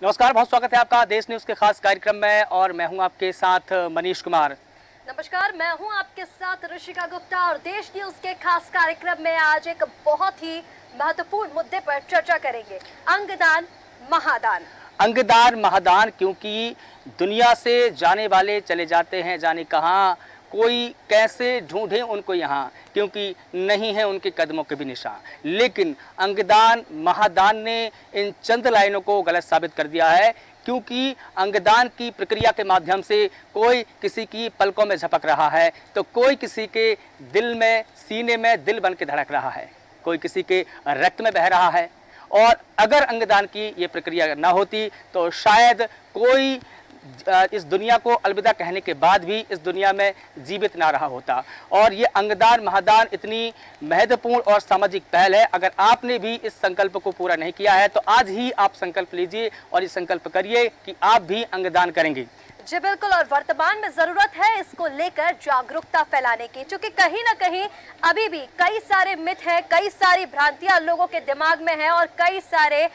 नमस्कार, बहुत स्वागत है आपका देश न्यूज़ के खास कार्यक्रम में और मैं हूं आपके साथ मनीष कुमार। नमस्कार, मैं हूं आपके साथ ऋषिका गुप्ता और देश न्यूज़ के खास कार्यक्रम में आज एक बहुत ही महत्वपूर्ण मुद्दे पर चर्चा करेंगे। अंगदान महादान। अंगदान महादान, क्योंकि दुनिया से जाने वाले चले जाते हैं जाने कहाँ, कोई कैसे ढूंढे उनको यहाँ, क्योंकि नहीं है उनके कदमों के भी निशान। लेकिन अंगदान महादान ने इन चंद लाइनों को गलत साबित कर दिया है, क्योंकि अंगदान की प्रक्रिया के माध्यम से कोई किसी की पलकों में झपक रहा है, तो कोई किसी के दिल में, सीने में दिल बन के धड़क रहा है, कोई किसी के रक्त में बह रहा है। और अगर अंगदान की ये प्रक्रिया ना होती तो शायद कोई इस दुनिया को अलविदा कहने के बाद भी इस दुनिया में जीवित ना रहा होता। और ये अंगदान महादान इतनी महत्वपूर्ण और सामाजिक पहल है। अगर आपने भी इस संकल्प को पूरा नहीं किया है तो आज ही आप संकल्प लीजिए और ये संकल्प करिए कि आप भी अंगदान करेंगे। जी बिल्कुल, और वर्तमान में जरूरत है इसको लेकर जागरूकता फैलाने की, क्योंकि कहीं ना कहीं अभी भी कई सारे मिथ हैं, कई सारी भ्रांतियां लोगों के दिमाग में हैं और कई सारे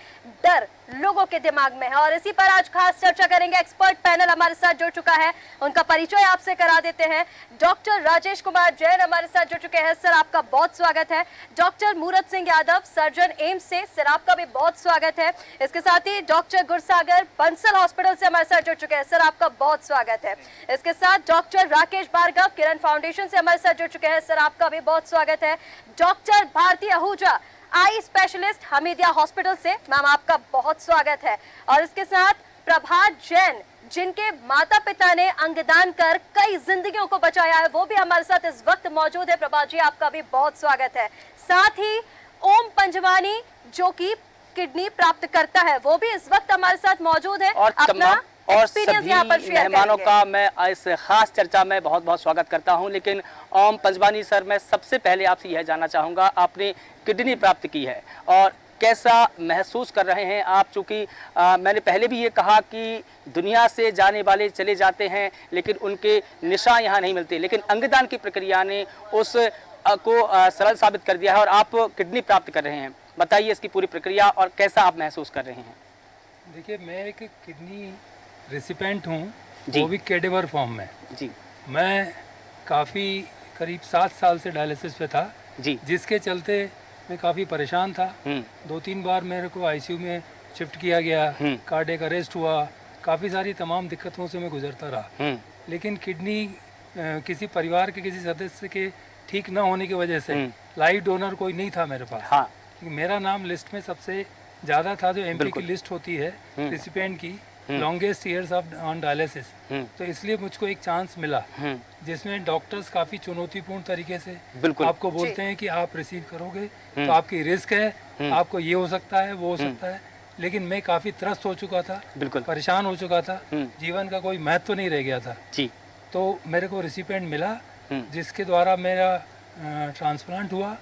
डर लोगों के दिमाग में है। और इसी पर आज खास चर्चा करेंगे। एक्सपर्ट पैनल हमारे साथ जुड़ चुका है, उनका परिचय आपसे करा देते हैं। डॉक्टर राजेश कुमार जैन हमारे साथ जुड़ चुके हैं, सर आपका बहुत स्वागत है। डॉक्टर मूरत सिंह यादव, सर्जन एम्स से, सर आपका भी बहुत स्वागत है। इसके साथ ही डॉक्टर गुरसागर बंसल हॉस्पिटल से हमारे साथ जुड़ चुके हैं, सर आपका बहुत स्वागत है। इसके साथ डॉक्टर राकेश भार्गव किरण फाउंडेशन से हमारे साथ जुड़ चुके हैं, सर आपका भी बहुत स्वागत है। Doctor Bharti Ahuja, eye specialist, Hamidia hospital से, मैम आपका बहुत स्वागत है। और इसके साथ प्रभात जैन, जिनके माता पिता ने अंगदान कर कई जिंदगियों को बचाया है, वो भी हमारे साथ इस वक्त मौजूद है। प्रभात जी आपका भी बहुत स्वागत है। साथ ही ओम पंजवानी, जो कि किडनी प्राप्त करता है, वो भी इस वक्त हमारे साथ मौजूद है। और सभी मेहमानों का मैं इस खास चर्चा में बहुत बहुत स्वागत करता हूं। लेकिन ओम पंजवानी सर, मैं सबसे पहले आपसे यह जानना चाहूँगा, आपने किडनी प्राप्त की है और कैसा महसूस कर रहे हैं आप? चूँकि मैंने पहले भी ये कहा कि दुनिया से जाने वाले चले जाते हैं लेकिन उनके निशान यहाँ नहीं मिलते, लेकिन अंगदान की प्रक्रिया ने उस को सरल साबित कर दिया है और आप किडनी प्राप्त कर रहे हैं। बताइए इसकी पूरी प्रक्रिया और कैसा आप महसूस कर रहे हैं। देखिए, मैं एक किडनी रेसिपेंट हूँ, वो भी कैडेवर फॉर्म में। जी, मैं काफ़ी करीब 7 साल से डायलिसिस पे था जी, जिसके चलते मैं काफ़ी परेशान था। 2-3 बार मेरे को आईसीयू में शिफ्ट किया गया, कार्डियक अरेस्ट हुआ, काफ़ी सारी तमाम दिक्कतों से मैं गुजरता रहा। लेकिन किडनी किसी परिवार के किसी सदस्य के ठीक ना होने की वजह से लाइव डोनर कोई नहीं था मेरे पास। हाँ। मेरा नाम लिस्ट में सबसे ज़्यादा था, जो एमपी की लिस्ट होती है रेसिपेंट की, longest years of on dialysis. तो इसलिए मुझको एक चांस मिला, जिसमें डॉक्टर्स काफ़ी चुनौतीपूर्ण तरीके से आपको बोलते हैं कि आप रिसीव करोगे तो आपकी रिस्क है, आपको ये हो सकता है, वो हो सकता है। लेकिन मैं काफ़ी त्रस्त हो चुका था, परेशान हो चुका था, जीवन का कोई महत्व नहीं रह गया था। तो मेरे को रेसिपेंट मिला, जिसके द्वारा मेरा ट्रांसप्लांट हुआ।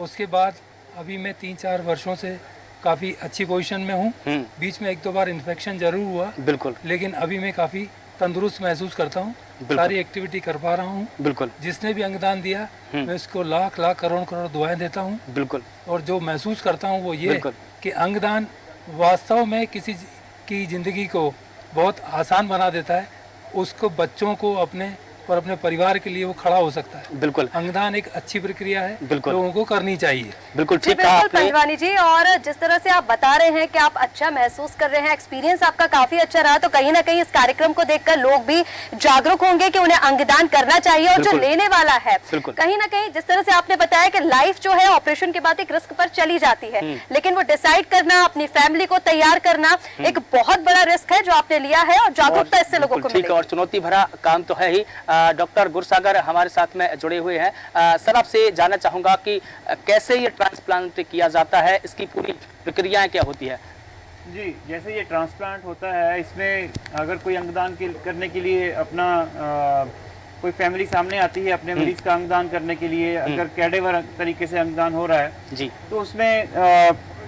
उसके बाद अभी मैं 3-4 वर्षों से काफ़ी अच्छी पोजीशन में हूँ। बीच में 1-2 बार इन्फेक्शन जरूर हुआ, लेकिन अभी मैं काफ़ी तंदुरुस्त महसूस करता हूँ, सारी एक्टिविटी कर पा रहा हूँ। जिसने भी अंगदान दिया मैं उसको लाख लाख करोड़ करोड़ दुआएं देता हूँ। और जो महसूस करता हूँ वो ये कि अंगदान वास्तव में किसी की ज़िंदगी को बहुत आसान बना देता है। उसको, बच्चों को, अपने और अपने परिवार के लिए वो खड़ा हो सकता है। अंगदान एक अच्छी प्रक्रिया है, लोगों को करनी चाहिए। बिल्कुल ठीक कहा आपने पंजवानी जी। और जिस तरह से आप बता रहे हैं कि आप अच्छा महसूस कर रहे हैं, एक्सपीरियंस आपका काफी अच्छा रहा, तो कहीं ना कहीं इस कार्यक्रम को देखकर लोग भी जागरूक होंगे कि उन्हें अंगदान करना चाहिए। और जो लेने वाला है, कहीं ना कहीं जिस तरह से आपने बताया कि लाइफ जो है ऑपरेशन के बाद एक रिस्क पर चली जाती है, लेकिन वो डिसाइड करना, अपनी फैमिली को तैयार करना एक बहुत बड़ा रिस्क है जो आपने लिया है, और जागरूकता इससे लोगों को मिलेगी। और चुनौती भरा काम तो है ही। डॉक्टर गुरसागर हमारे साथ में जुड़े हुए हैं। सर, आपसे जानना चाहूँगा कि कैसे ये ट्रांसप्लांट किया जाता है, इसकी पूरी प्रक्रियाएं क्या होती है? जी, जैसे ये ट्रांसप्लांट होता है, इसमें अगर कोई अंगदान करने के लिए अपना कोई फैमिली सामने आती है अपने मरीज का अंगदान करने के लिए, अगर कैडेवर तरीके से अंगदान हो रहा है जी, तो उसमें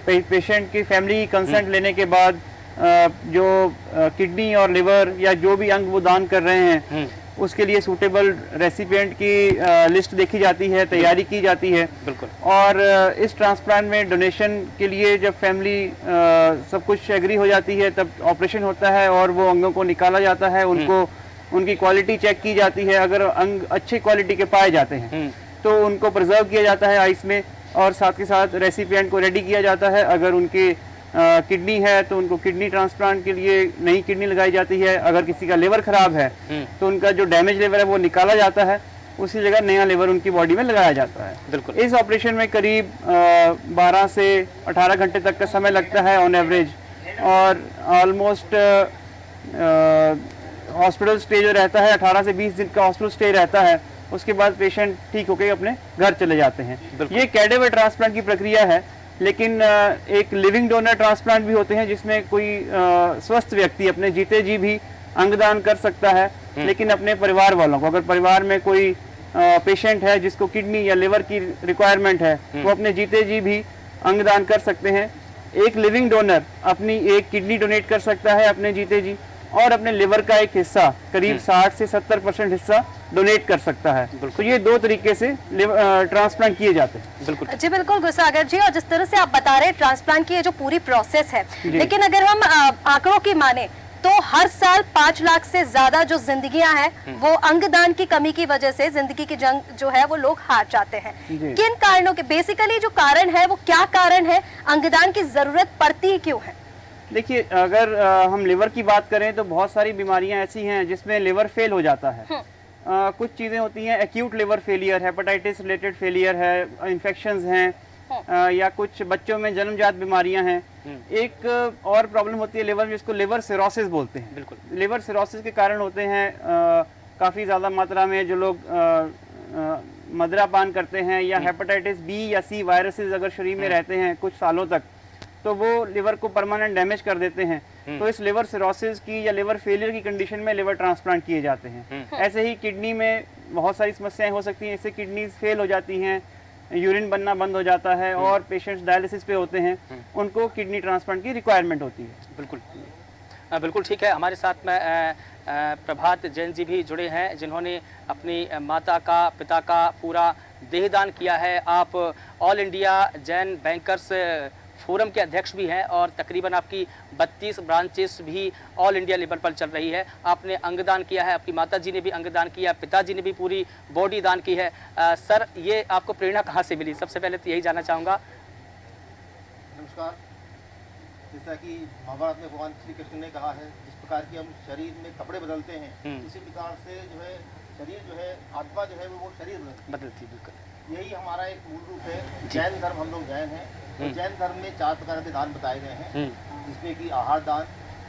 पेशेंट की फैमिली कंसेंट लेने के बाद जो किडनी और लिवर या जो भी अंग वो दान कर रहे हैं उसके लिए सूटेबल रेसिपिएंट की लिस्ट देखी जाती है, तैयारी की जाती है। बिल्कुल। और इस ट्रांसप्लांट में डोनेशन के लिए जब फैमिली सब कुछ एग्री हो जाती है तब ऑपरेशन होता है और वो अंगों को निकाला जाता है, उनको उनकी क्वालिटी चेक की जाती है। अगर अंग अच्छे क्वालिटी के पाए जाते हैं तो उनको प्रिजर्व किया जाता है आइस में, और साथ के साथ रेसिपिएंट को रेडी किया जाता है। अगर उनके किडनी है तो उनको किडनी ट्रांसप्लांट के लिए नई किडनी लगाई जाती है। अगर किसी का लिवर खराब है तो उनका जो डैमेज लिवर है वो निकाला जाता है, उसी जगह नया लिवर उनकी बॉडी में लगाया जाता है। बिल्कुल। इस ऑपरेशन में करीब 12 से 18 घंटे तक का समय लगता है ऑन एवरेज, और ऑलमोस्ट हॉस्पिटल स्टे जो रहता है 18 से 20 दिन का हॉस्पिटल स्टे रहता है। उसके बाद पेशेंट ठीक होकर अपने घर चले जाते हैं। ये कैडेवर ट्रांसप्लांट की प्रक्रिया है। लेकिन एक लिविंग डोनर ट्रांसप्लांट भी होते हैं जिसमें कोई स्वस्थ व्यक्ति अपने जीते जी भी अंगदान कर सकता है, लेकिन अपने परिवार वालों को, अगर परिवार में कोई पेशेंट है जिसको किडनी या लिवर की रिक्वायरमेंट है, वो अपने जीते जी भी अंगदान कर सकते हैं। एक लिविंग डोनर अपनी एक किडनी डोनेट कर सकता है अपने जीते जी, और अपने लिवर का एक हिस्सा करीब 60 से 70% हिस्सा डोनेट कर सकता है। तो ये दो तरीके से ट्रांसप्लांट किए जाते हैं। बिल्कुल जी बिल्कुल गुरसागर जी, और जिस तरह से आप बता रहे हैं ट्रांसप्लांट की ये जो पूरी प्रोसेस है, लेकिन अगर हम आंकड़ों की माने तो हर साल 5 लाख से ज्यादा जो जिंदगियां हैं वो अंगदान की कमी की वजह से, जिंदगी की जंग जो है वो लोग हार जाते हैं। किन कारणों के, बेसिकली जो कारण है वो क्या कारण है, अंगदान की जरूरत पड़ती ही क्यों है? देखिए, अगर हम लिवर की बात करें तो बहुत सारी बीमारियां ऐसी हैं जिसमें लिवर फेल हो जाता है। कुछ चीज़ें होती हैं, acute liver failure, hepatitis related failure है, इन्फेक्शंस हैं, या कुछ बच्चों में जन्मजात बीमारियां हैं। एक और प्रॉब्लम होती है लिवर में, जिसको लिवर सिरोसिस बोलते हैं। बिल्कुल। लिवर सिरोसिस के कारण होते हैं काफ़ी ज़्यादा मात्रा में जो लोग मदिरापान करते हैं, या हेपेटाइटिस बी या सी वायरसेस अगर शरीर में रहते हैं कुछ सालों तक, तो वो लिवर को परमानेंट डैमेज कर देते हैं। तो इस लिवर सिरोसिस की या लिवर फेलियर की कंडीशन में लिवर ट्रांसप्लांट किए जाते हैं। ऐसे ही किडनी में बहुत सारी समस्याएं हो सकती हैं, इससे किडनीज फेल हो जाती हैं, यूरिन बनना बंद हो जाता है, और पेशेंट्स डायलिसिस पे होते हैं, उनको किडनी ट्रांसप्लांट की रिक्वायरमेंट होती है। बिल्कुल बिल्कुल ठीक है। हमारे साथ में प्रभात जैन जी भी जुड़े हैं, जिन्होंने अपनी माता का, पिता का पूरा देहदान किया है। आप all India Jain bankers forum के अध्यक्ष भी हैं, और तकरीबन आपकी 32 ब्रांचेस भी ऑल इंडिया लेवल पर चल रही है। आपने अंगदान किया है, आपकी माता जी ने भी अंगदान किया, पिताजी ने भी पूरी बॉडी दान की है। सर, ये आपको प्रेरणा कहाँ से मिली? सबसे पहले तो यही जानना चाहूँगा। नमस्कार। जैसा कि महाभारत में भगवान श्री कृष्ण ने कहा है, जिस प्रकार की हम शरीर में कपड़े बदलते हैं, इसी प्रकार से जो है शरीर जो है, आत्मा जो है वो शरीर बदलती। बिल्कुल, यही हमारा एक मूल रूप है। जैन धर्म, हम लोग जैन हैं, तो जैन धर्म में 4 प्रकार के दान बताए गए हैं, जिसमें कि आहार दान,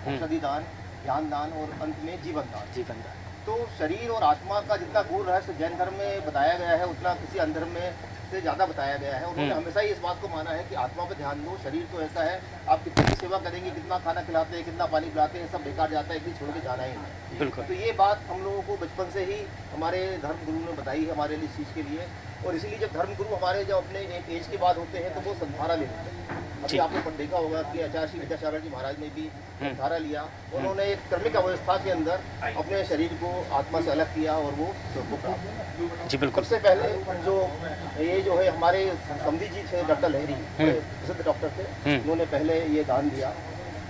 औषधि दान, ज्ञान दान और अंत में जीवन दान। तो शरीर और आत्मा का जितना गूढ़ रहस्य जैन धर्म में बताया गया है, उतना किसी अन्य धर्म में से ज़्यादा बताया गया है। उन्होंने हमेशा ही इस बात को माना है कि आत्मा पर ध्यान दो, शरीर तो ऐसा है, आप कितनी भी सेवा करेंगे, कितना खाना खिलाते हैं, कितना पानी पिलाते हैं, सब बेकार जाता है, एक दिन छोड़ के जाना ही है। बिल्कुल। तो ये बात हम लोगों को बचपन से ही हमारे धर्म गुरु ने बताई है हमारे लिए, इस चीज़ के लिए। और इसीलिए जब धर्म गुरु हमारे जब अपने एक एज के बाद होते हैं तो वो संधारा लेते हैं। अभी आपने देखा होगा कि आचार्य श्री विद्यासागर जी महाराज ने भी संधारा लिया। उन्होंने एक कर्मिक अवस्था के अंदर अपने शरीर को आत्मा से अलग किया और वो स्वर्ग को प्राप्त किया। जी बिल्कुल। सबसे पहले जो है हमारे समधी जी थे, डॉक्टर लहरी, प्रसिद्ध डॉक्टर थे, उन्होंने पहले ये दान दिया।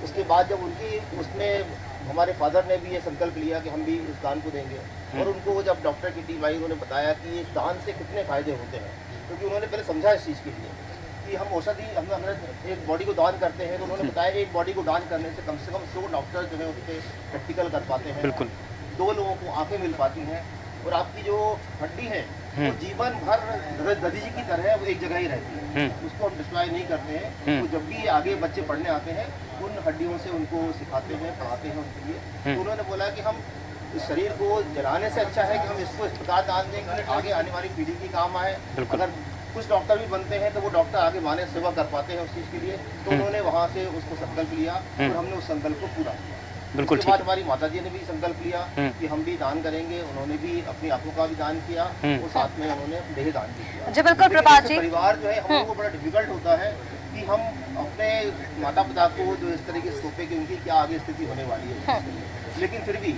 उसके बाद जब उनकी उसमें हमारे फादर ने भी ये संकल्प लिया कि हम भी इस दान को देंगे, और उनको जब डॉक्टर की टीम आई, उन्होंने बताया कि इस दान से कितने फायदे होते हैं, क्योंकि उन्होंने पहले समझा इस चीज़ के लिए कि हम औषधि, हम एक बॉडी को दान करते हैं, तो उन्होंने बताया एक बॉडी को दान करने से कम 100 डॉक्टर जो है उस पर प्रैक्टिकल कर पाते हैं। बिल्कुल। 2 लोगों को आंखें मिल पाती हैं, और आपकी जो हड्डी है वो जीवन भर दधी जी की तरह वो एक जगह ही रहती है, उसको हम डिस्ट्रॉय नहीं करते हैं। तो जब भी आगे बच्चे पढ़ने आते हैं, उन हड्डियों से उनको सिखाते हैं, पढ़ाते हैं उनके लिए। तो उन्होंने बोला कि हम इस शरीर को जलाने से अच्छा है कि हम इसको इस प्रकार दान दें कि आगे आने वाली पीढ़ी की काम आए। अगर कुछ डॉक्टर भी बनते हैं तो वो डॉक्टर आगे माने सेवा कर पाते हैं उस चीज़ के लिए। तो उन्होंने वहाँ से उसको संकल्प लिया, और हमने उस संकल्प को पूरा किया। बिल्कुल। उसके बाद हमारी माता जी ने भी संकल्प लिया कि हम भी दान करेंगे, उन्होंने भी अपनी आंखों का भी दान किया, और साथ में उन्होंने देह दान भी किया। जी बिल्कुल प्रभात जी। परिवार जो है हम लोगों को बड़ा डिफिकल्ट होता है कि हम अपने माता पिता को जो इस तरीके से सौंपे कि उनकी क्या आगे स्थिति होने वाली है, लेकिन फिर भी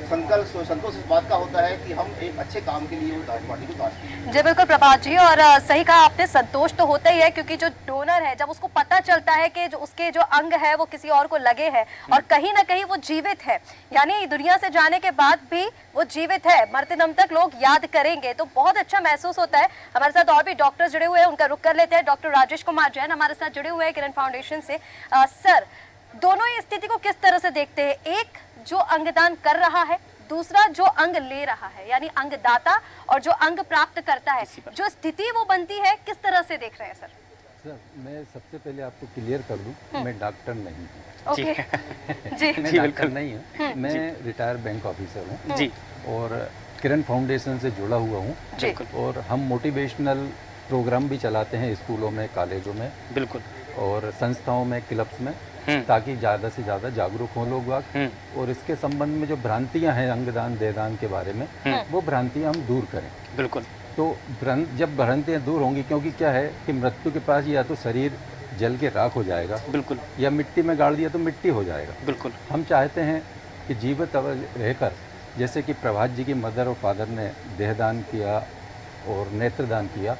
संतोष इस बात का होता है कि हम एक अच्छे काम के लिए वो दान पार्टी को दान दें। जी बिल्कुल प्रभात जी, और सही कहा आपने, संतोष तो होता ही है, क्योंकि जो डोनर है जब उसको पता चलता है कि जो उसके जो अंग है वो किसी और को लगे हैं और कहीं ना कहीं वो जीवित है, यानी दुनिया से जाने के बाद भी वो जीवित है, मरते दम तक लोग याद करेंगे, तो बहुत अच्छा महसूस होता है। हमारे साथ और भी डॉक्टर जुड़े हुए हैं, उनका रुख कर लेते हैं। डॉक्टर राजेश कुमार जैन हमारे साथ जुड़े हुए हैं किरण फाउंडेशन से। सर, दोनों ही स्थिति को किस तरह से देखते हैं, एक जो अंगदान कर रहा है, दूसरा जो अंग ले रहा है, यानी अंगदाता और जो अंग प्राप्त करता है, जो स्थिति वो बनती है, किस तरह से देख रहे हैं सर? सर, मैं सबसे पहले आपको क्लियर कर दूं, मैं डॉक्टर नहीं हूँ। ओके जी मैं डॉक्टर नहीं हूँ, मैं रिटायर बैंक ऑफिसर हूँ जी, और किरण फाउंडेशन से जुड़ा हुआ हूँ। और हम मोटिवेशनल प्रोग्राम भी चलाते हैं स्कूलों में, कॉलेजों में, बिल्कुल, और संस्थाओं में, क्लब्स में, ताकि ज़्यादा से ज़्यादा जागरूक हों लोग बाग। और इसके संबंध में जो भ्रांतियां हैं अंगदान देहदान के बारे में, वो भ्रांतियां हम दूर करें। बिल्कुल, तो जब भ्रांतियां दूर होंगी, क्योंकि क्या है कि मृत्यु के पास या तो शरीर जल के राख हो जाएगा, बिल्कुल, या मिट्टी में गाड़ दिया तो मिट्टी हो जाएगा। बिल्कुल, हम चाहते हैं कि जीवित रहकर, जैसे कि प्रभात जी की मदर और फादर ने देहदान किया और नेत्रदान किया,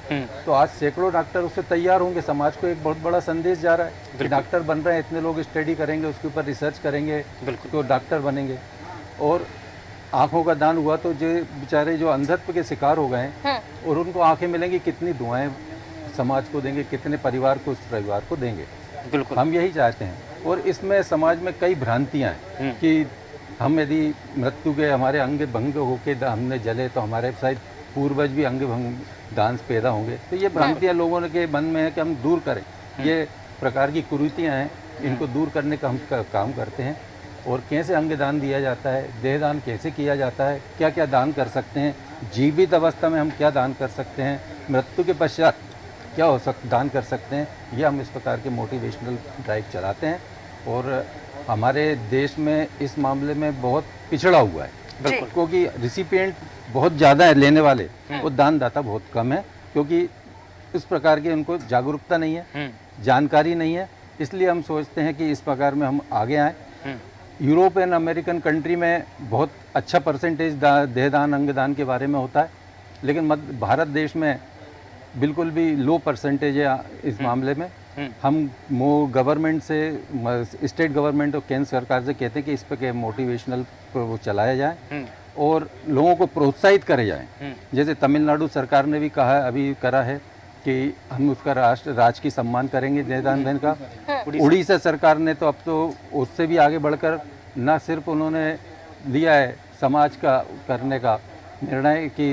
तो आज सैकड़ों डॉक्टर उससे तैयार होंगे। समाज को एक बहुत बड़ा संदेश जा रहा है कि डॉक्टर बन रहे हैं, इतने लोग स्टडी करेंगे, उसके ऊपर रिसर्च करेंगे, तो डॉक्टर बनेंगे। और आंखों का दान हुआ तो जो बेचारे जो अंधत्व के शिकार हो गए हैं और उनको आंखें मिलेंगी, कितनी दुआएं समाज को देंगे, कितने परिवार को, उस परिवार को देंगे। बिल्कुल, हम यही चाहते हैं। और इसमें समाज में कई भ्रांतियां हैं कि हम यदि मृत्यु के हमारे अंग भंग होके हमने जले तो हमारे शायद पूर्वज भी अंग भंग दान से पैदा होंगे। तो ये भ्रांतियां लोगों के मन में है कि हम दूर करें। ये प्रकार की कुरीतियां हैं, इनको दूर करने का हम काम करते हैं। और कैसे अंगदान दिया जाता है, देहदान कैसे किया जाता है, क्या क्या दान कर सकते हैं, जीवित अवस्था में हम क्या दान कर सकते हैं, मृत्यु के पश्चात क्या दान कर सकते हैं, ये हम इस प्रकार के मोटिवेशनल ड्राइव चलाते हैं। और हमारे देश में इस मामले में बहुत पिछड़ा हुआ है, क्योंकि रिसिपिएंट बहुत ज़्यादा है लेने वाले, और दानदाता बहुत कम है, क्योंकि इस प्रकार की उनको जागरूकता नहीं है, जानकारी नहीं है। इसलिए हम सोचते हैं कि इस प्रकार में हम आगे आएँ। यूरोप एंड अमेरिकन कंट्री में बहुत अच्छा परसेंटेज देहदान अंगदान के बारे में होता है, लेकिन भारत देश में बिल्कुल भी लो परसेंटेज है इस मामले में। हम गवर्नमेंट से, स्टेट गवर्नमेंट और केंद्र सरकार से कहते हैं कि इस पर मोटिवेशनल वो चलाया जाए और लोगों को प्रोत्साहित करे जाए। जैसे तमिलनाडु सरकार ने भी कहा, अभी करा है कि हम उसका राज की सम्मान करेंगे देहदान देने का। उड़ीसा सरकार ने तो अब तो उससे भी आगे बढ़कर न सिर्फ उन्होंने लिया है समाज का करने का निर्णय कि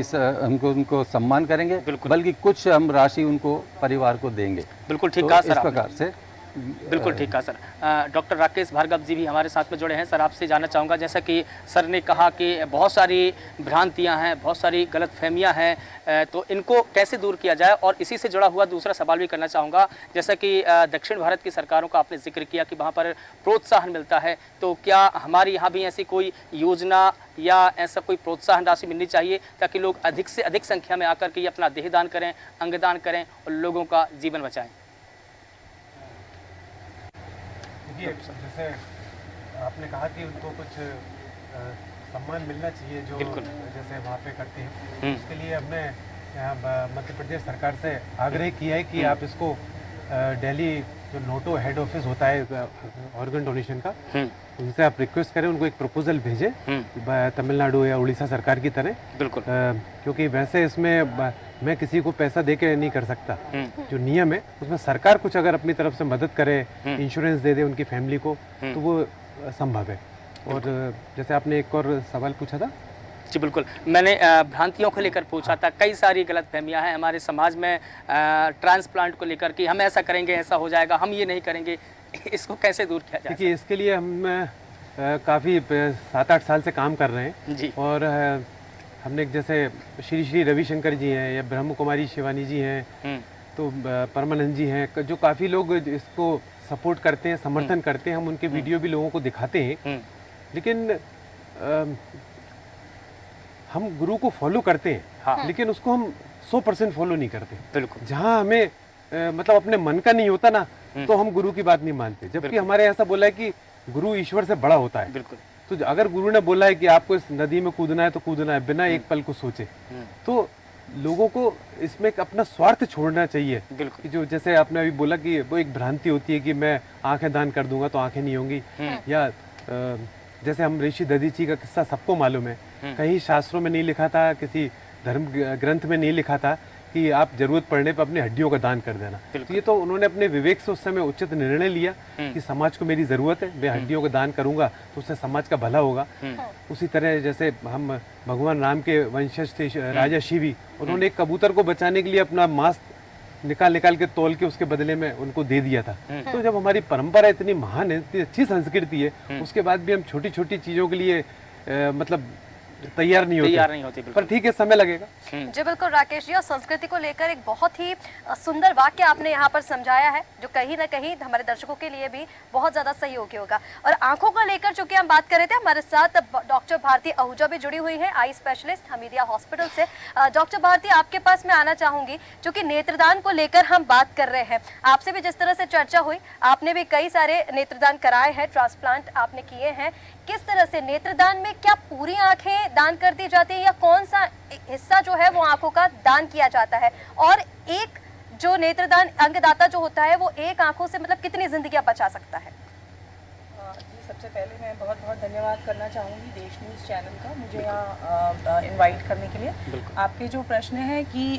उनको सम्मान करेंगे, बल्कि कुछ हम राशि उनको परिवार को देंगे। बिल्कुल ठीक कहा सर, इस प्रकार से बिल्कुल ठीक कहा सर। डॉक्टर राकेश भार्गव जी भी हमारे साथ में जुड़े हैं। सर, आपसे जानना चाहूँगा, जैसा कि सर ने कहा कि बहुत सारी भ्रांतियां हैं, बहुत सारी गलतफहमियां हैं, तो इनको कैसे दूर किया जाए। और इसी से जुड़ा हुआ दूसरा सवाल भी करना चाहूँगा, जैसा कि दक्षिण भारत की सरकारों का आपने जिक्र किया कि वहाँ पर प्रोत्साहन मिलता है, तो क्या हमारे यहाँ भी ऐसी कोई योजना या ऐसा कोई प्रोत्साहन राशि मिलनी चाहिए ताकि लोग अधिक से अधिक संख्या में आकर के अपना देहदान करें, अंगदान करें और लोगों का जीवन बचाएं? जैसे आपने कहा कि उनको कुछ सम्मान मिलना चाहिए जो जैसे वहाँ पे करते हैं, उसके लिए हमने यहाँ मध्य प्रदेश सरकार से आग्रह किया है कि आप इसको दिल्ली जो नोटो हेड ऑफिस होता है ऑर्गन डोनेशन का, उनसे आप रिक्वेस्ट करें, उनको एक प्रपोजल भेजें तमिलनाडु या उड़ीसा सरकार की तरह। बिल्कुल, क्योंकि वैसे इसमें मैं किसी को पैसा दे के नहीं कर सकता। जो नियम है उसमें सरकार कुछ अगर अपनी तरफ से मदद करे, इंश्योरेंस दे दे उनकी फैमिली को, तो वो संभव है। और जैसे आपने एक और सवाल पूछा था। जी बिल्कुल, मैंने भ्रांतियों को लेकर पूछा था। कई सारी गलतफहमियां हैं हमारे समाज में ट्रांसप्लांट को लेकर कि हम ऐसा करेंगे ऐसा हो जाएगा, हम ये नहीं करेंगे, इसको कैसे दूर किया जाए? देखिए, इसके लिए हम काफ़ी 7-8 साल से काम कर रहे हैं जी। और हमने जैसे श्री श्री रविशंकर जी हैं या ब्रह्म कुमारी शिवानी जी हैं, तो परमानंद जी हैं, जो काफ़ी लोग इसको सपोर्ट करते हैं, समर्थन करते हैं। हम उनके वीडियो भी लोगों को दिखाते हैं, लेकिन हम गुरु को फॉलो करते हैं। हाँ। लेकिन उसको हम 100% फॉलो नहीं करते। बिल्कुल, जहाँ हमें मतलब अपने मन का नहीं होता ना, तो हम गुरु की बात नहीं मानते, जबकि हमारे ऐसा बोला है कि गुरु ईश्वर से बड़ा होता है। बिल्कुल। तो अगर गुरु ने बोला है कि आपको इस नदी में कूदना है तो कूदना है, बिना एक पल को सोचे, तो लोगों को इसमें एक अपना स्वार्थ छोड़ना चाहिए। बिल्कुल। कि जो जैसे आपने अभी बोला कि वो एक भ्रांति होती है कि मैं आंखें दान कर दूंगा तो आंखें नहीं होंगी, या जैसे हम ऋषि दधीची का किस्सा सबको मालूम है, कहीं शास्त्रों में नहीं लिखा था, किसी धर्म ग्रंथ में नहीं लिखा था कि आप जरूरत पड़ने पर अपनी हड्डियों का दान कर देना। तो ये तो उन्होंने अपने विवेक से उस समय उचित निर्णय लिया कि समाज को मेरी जरूरत है, मैं हड्डियों का दान करूंगा तो उससे समाज का भला होगा। उसी तरह जैसे हम भगवान राम के वंशज थे राजा शिवी, उन्होंने एक कबूतर को बचाने के लिए अपना मांस निकाल के तोल के उसके बदले में उनको दे दिया था। तो जब हमारी परंपरा इतनी महान है, इतनी अच्छी संस्कृति है, उसके बाद भी हम छोटी छोटी चीजों के लिए मतलब तैयार नहीं होते। पर ठीक है, समय लगेगा। जी बिल्कुल राकेश जी, और संस्कृति को लेकर एक बहुत ही सुंदर वाक्य आपने यहाँ पर समझाया है, जो कहीं ना कहीं हमारे दर्शकों के लिए भी बहुत ज्यादा सहयोगी होगा। और आंखों को लेकर चूंकि हम बात कर रहे थे, हमारे साथ डॉक्टर भारती आहूजा भी जुड़ी हुई है, आई स्पेशलिस्ट हमीदिया हॉस्पिटल से। डॉक्टर भारती, आपके पास मैं आना चाहूंगी, चूंकि नेत्रदान को लेकर हम बात कर रहे हैं, आपसे भी जिस तरह से चर्चा हुई, आपने भी कई सारे नेत्रदान कराए हैं, ट्रांसप्लांट आपने किए हैं, किस तरह से नेत्रदान में क्या पूरी आंखें दान कर दी जाती है या कौन सा हिस्सा जो है वो आंखों का दान किया जाता है, और एक जो नेत्रदान अंगदाता जो होता है वो एक आंखों से मतलब कितनी जिंदगियां बचा सकता है? जी, सबसे पहले मैं बहुत बहुत धन्यवाद करना चाहूँगी देश न्यूज़ चैनल का, मुझे यहाँ इनवाइट करने के लिए। आपके जो प्रश्न है कि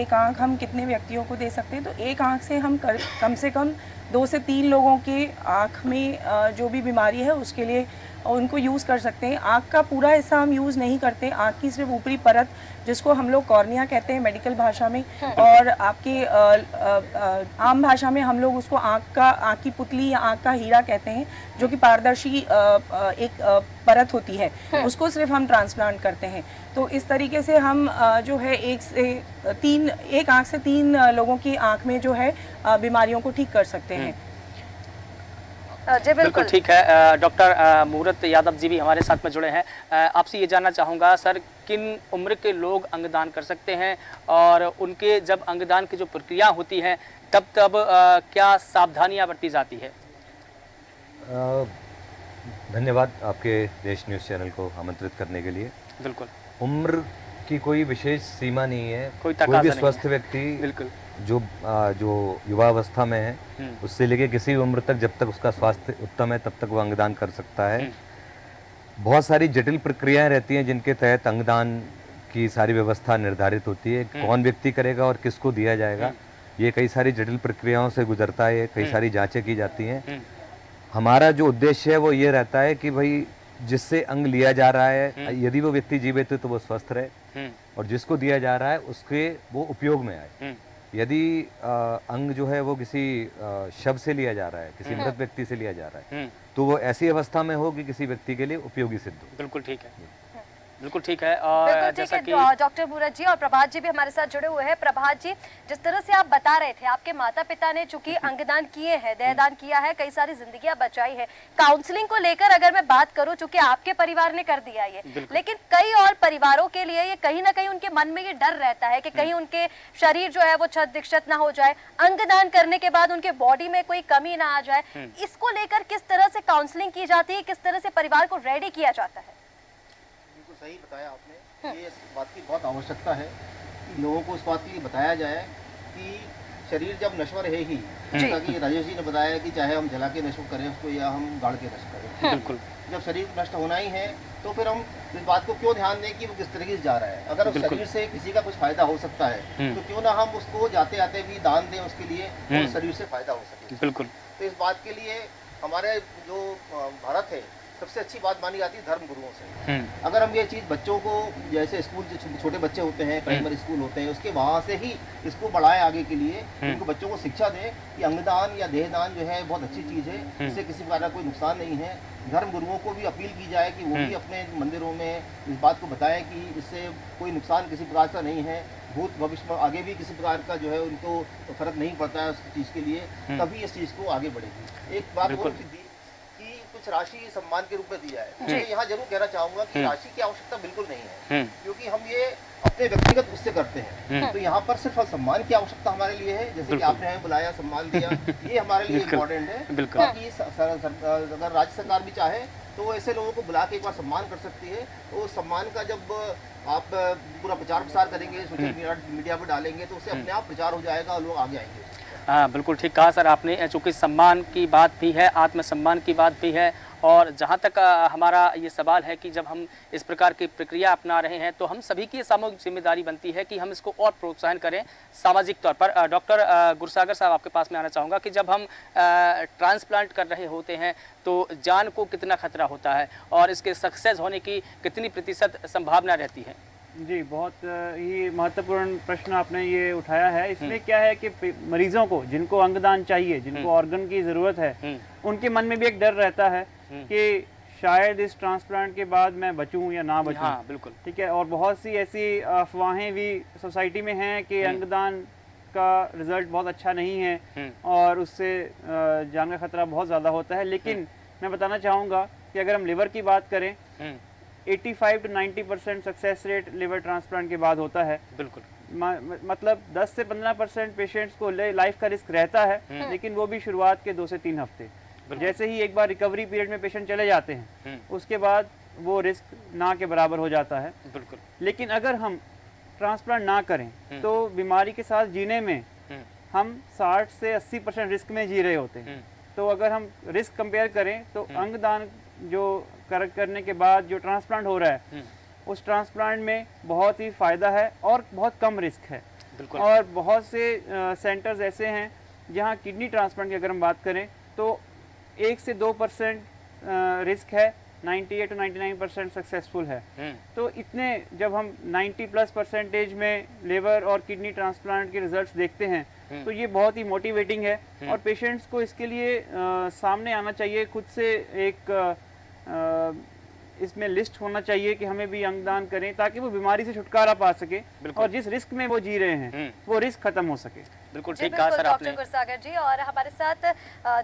एक आंख हम कितने व्यक्तियों को दे सकते हैं, तो एक आंख से हम कम से कम 2 से 3 लोगों के आँख में जो भी बीमारी है उसके लिए उनको यूज़ कर सकते हैं। आँख का पूरा हिस्सा हम यूज़ नहीं करते, आँख की सिर्फ ऊपरी परत जिसको हम लोग कॉर्निया कहते हैं मेडिकल भाषा में, और आपके आम भाषा में हम लोग उसको आँख की पुतली या आँख का हीरा कहते हैं, जो कि पारदर्शी एक परत होती है, उसको सिर्फ हम ट्रांसप्लांट करते हैं। तो इस तरीके से हम जो है एक आँख से 3 लोगों की आँख में जो है बीमारियों को ठीक कर सकते हैं। जी बिल्कुल ठीक है। डॉक्टर मुहूर्त यादव जी भी हमारे साथ में जुड़े हैं। आपसे ये जानना चाहूँगा सर, किन उम्र के लोग अंगदान कर सकते हैं, और उनके जब अंगदान की जो प्रक्रिया होती है तब क्या सावधानियां बरती जाती है? धन्यवाद आपके देश न्यूज़ चैनल को आमंत्रित करने के लिए। बिल्कुल। उम्र की कोई विशेष सीमा नहीं है, कोई भी स्वस्थ व्यक्ति बिल्कुल जो युवावस्था में है उससे लेके किसी भी उम्र तक, जब तक उसका स्वास्थ्य उत्तम है तब तक वो अंगदान कर सकता है। बहुत सारी जटिल प्रक्रियाएं रहती हैं जिनके तहत अंगदान की सारी व्यवस्था निर्धारित होती है, कौन व्यक्ति करेगा और किसको दिया जाएगा, ये कई सारी जटिल प्रक्रियाओं से गुजरता है, कई सारी जांचें की जाती हैं। हमारा जो उद्देश्य है वो ये रहता है कि भाई जिससे अंग लिया जा रहा है, यदि वो व्यक्ति जीवित है तो वो स्वस्थ रहे, और जिसको दिया जा रहा है उसके वो उपयोग में आए। यदि अंग जो है वो किसी शव से लिया जा रहा है, किसी मृत व्यक्ति से लिया जा रहा है, तो वो ऐसी अवस्था में हो कि किसी व्यक्ति के लिए उपयोगी सिद्ध हो। बिल्कुल ठीक है, बिल्कुल ठीक है। और जैसा कि डॉक्टर मुहूर्त जी और प्रभात जी भी हमारे साथ जुड़े हुए हैं। प्रभात जी, जिस तरह से आप बता रहे थे, आपके माता पिता ने चूंकि अंगदान किए हैं, देहदान किया है, कई सारी जिंदगियां बचाई है। काउंसलिंग को लेकर अगर मैं बात करूं, चूंकि आपके परिवार ने कर दिया ये, लेकिन कई और परिवारों के लिए ये कहीं ना कहीं उनके मन में ये डर रहता है कि कहीं उनके शरीर जो है वो क्षत विक्षत ना हो जाए, अंगदान करने के बाद उनके बॉडी में कोई कमी ना आ जाए। इसको लेकर किस तरह से काउंसलिंग की जाती है, किस तरह से परिवार को रेडी किया जाता है? सही बताया आपने, ये इस बात की बहुत आवश्यकता है कि लोगों को इस बात के लिए बताया जाए कि शरीर जब नश्वर है ही, जैसा कि राजेश जी ने बताया कि चाहे हम जला के नष्ट करें उसको या हम गाड़ के नष्ट करें, बिल्कुल जब शरीर नष्ट होना ही है तो फिर हम इस बात को क्यों ध्यान दें कि वो किस तरीके से जा रहा है। अगर उस शरीर से किसी का कुछ फायदा हो सकता है तो क्यों ना हम उसको जाते आते भी दान दें उसके लिए, और शरीर से फायदा हो सके। बिल्कुल। तो इस बात के लिए हमारे जो भारत है, सबसे अच्छी बात मानी जाती है धर्म गुरुओं से। अगर हम ये चीज़ बच्चों को, जैसे स्कूल जो छोटे बच्चे होते हैं, प्राइमरी स्कूल होते हैं, उसके वहाँ से ही इसको बढ़ाएं आगे के लिए, उनको बच्चों को शिक्षा दें कि अंगदान या देहदान जो है बहुत अच्छी चीज़ है, इससे किसी प्रकार का कोई नुकसान नहीं है। धर्म गुरुओं को भी अपील की जाए कि वो भी अपने मंदिरों में इस बात को बताएं कि इससे कोई नुकसान किसी प्रकार का नहीं है, भूत भविष्य में आगे भी किसी प्रकार का जो है उनको फर्क नहीं पड़ता है उस चीज़ के लिए, तभी इस चीज़ को आगे बढ़ेगी। एक बात और भी थी कि कुछ राशि सम्मान के रूप में दी जाए। मैं यहाँ जरूर कहना चाहूंगा कि राशि की आवश्यकता बिल्कुल नहीं है, क्योंकि हम ये अपने व्यक्तिगत उससे करते हैं। तो यहाँ पर सिर्फ सम्मान की आवश्यकता हमारे लिए है, जैसे कि आपने हमें बुलाया, सम्मान दिया, ये हमारे लिए इम्पोर्टेंट है। बाकी अगर राज्य सरकार भी चाहे तो वो ऐसे लोगों को बुला के एक बार सम्मान कर सकती है। तो सम्मान का जब आप पूरा प्रचार प्रसार करेंगे, सोशल मीडिया पर डालेंगे, तो उससे अपने आप प्रचार हो जाएगा और लोग आगे आएंगे। हाँ, बिल्कुल ठीक कहा सर आपने। चूँकि सम्मान की बात भी है, आत्मसम्मान की बात भी है, और जहाँ तक हमारा ये सवाल है कि जब हम इस प्रकार की प्रक्रिया अपना रहे हैं तो हम सभी की सामूहिक जिम्मेदारी बनती है कि हम इसको और प्रोत्साहन करें सामाजिक तौर पर। डॉक्टर गुरसागर साहब, आपके पास में आना चाहूँगा कि जब हम ट्रांसप्लांट कर रहे होते हैं तो जान को कितना खतरा होता है और इसके सक्सेस होने की कितनी प्रतिशत संभावना रहती है? जी, बहुत ही महत्वपूर्ण प्रश्न आपने ये उठाया है। इसमें क्या है कि मरीजों को, जिनको अंगदान चाहिए, जिनको ऑर्गन की ज़रूरत है, उनके मन में भी एक डर रहता है कि शायद इस ट्रांसप्लांट के बाद मैं बचूं या ना बचूं। हाँ, बिल्कुल ठीक है। और बहुत सी ऐसी अफवाहें भी सोसाइटी में हैं कि अंगदान का रिजल्ट बहुत अच्छा नहीं है और उससे जान का खतरा बहुत ज़्यादा होता है। लेकिन मैं बताना चाहूँगा कि अगर हम लिवर की बात करें, 85 to 90% success rate liver transplant के बाद होता है। बिल्कुल। मतलब 10 से 15% पेशेंट्स को लाइफ का रिस्क रहता है, लेकिन वो भी शुरुआत के 2 से 3 हफ्ते। जैसे ही एक बार रिकवरी पीरियड में पेशेंट चले जाते हैं, उसके बाद वो रिस्क ना के बराबर हो जाता है। बिल्कुल। लेकिन अगर हम ट्रांसप्लांट ना करें तो बीमारी के साथ जीने में हम 60 से 80% रिस्क में जी रहे होते हैं। तो अगर हम रिस्क कंपेयर करें तो अंगदान जो करने के बाद जो ट्रांसप्लांट हो रहा है, उस ट्रांसप्लांट में बहुत ही फायदा है और बहुत कम रिस्क है। और बहुत से सेंटर्स ऐसे हैं जहां किडनी ट्रांसप्लांट की अगर हम बात करें तो 1 से 2% रिस्क है, 98 to 99% सक्सेसफुल है। तो इतने जब हम 90+% में लिवर और किडनी ट्रांसप्लांट के रिजल्ट्स देखते हैं तो ये बहुत ही मोटिवेटिंग है। और पेशेंट्स को इसके लिए सामने आना चाहिए, खुद से एक इसमें लिस्ट होना चाहिए कि हमें भी अंगदान करें ताकि वो बीमारी से छुटकारा पा सके और जिस रिस्क में वो जी रहे हैं वो रिस्क खत्म हो सके। बिल्कुल ठीक कहा सर आपने। डॉक्टर गुरसागर जी, और हमारे साथ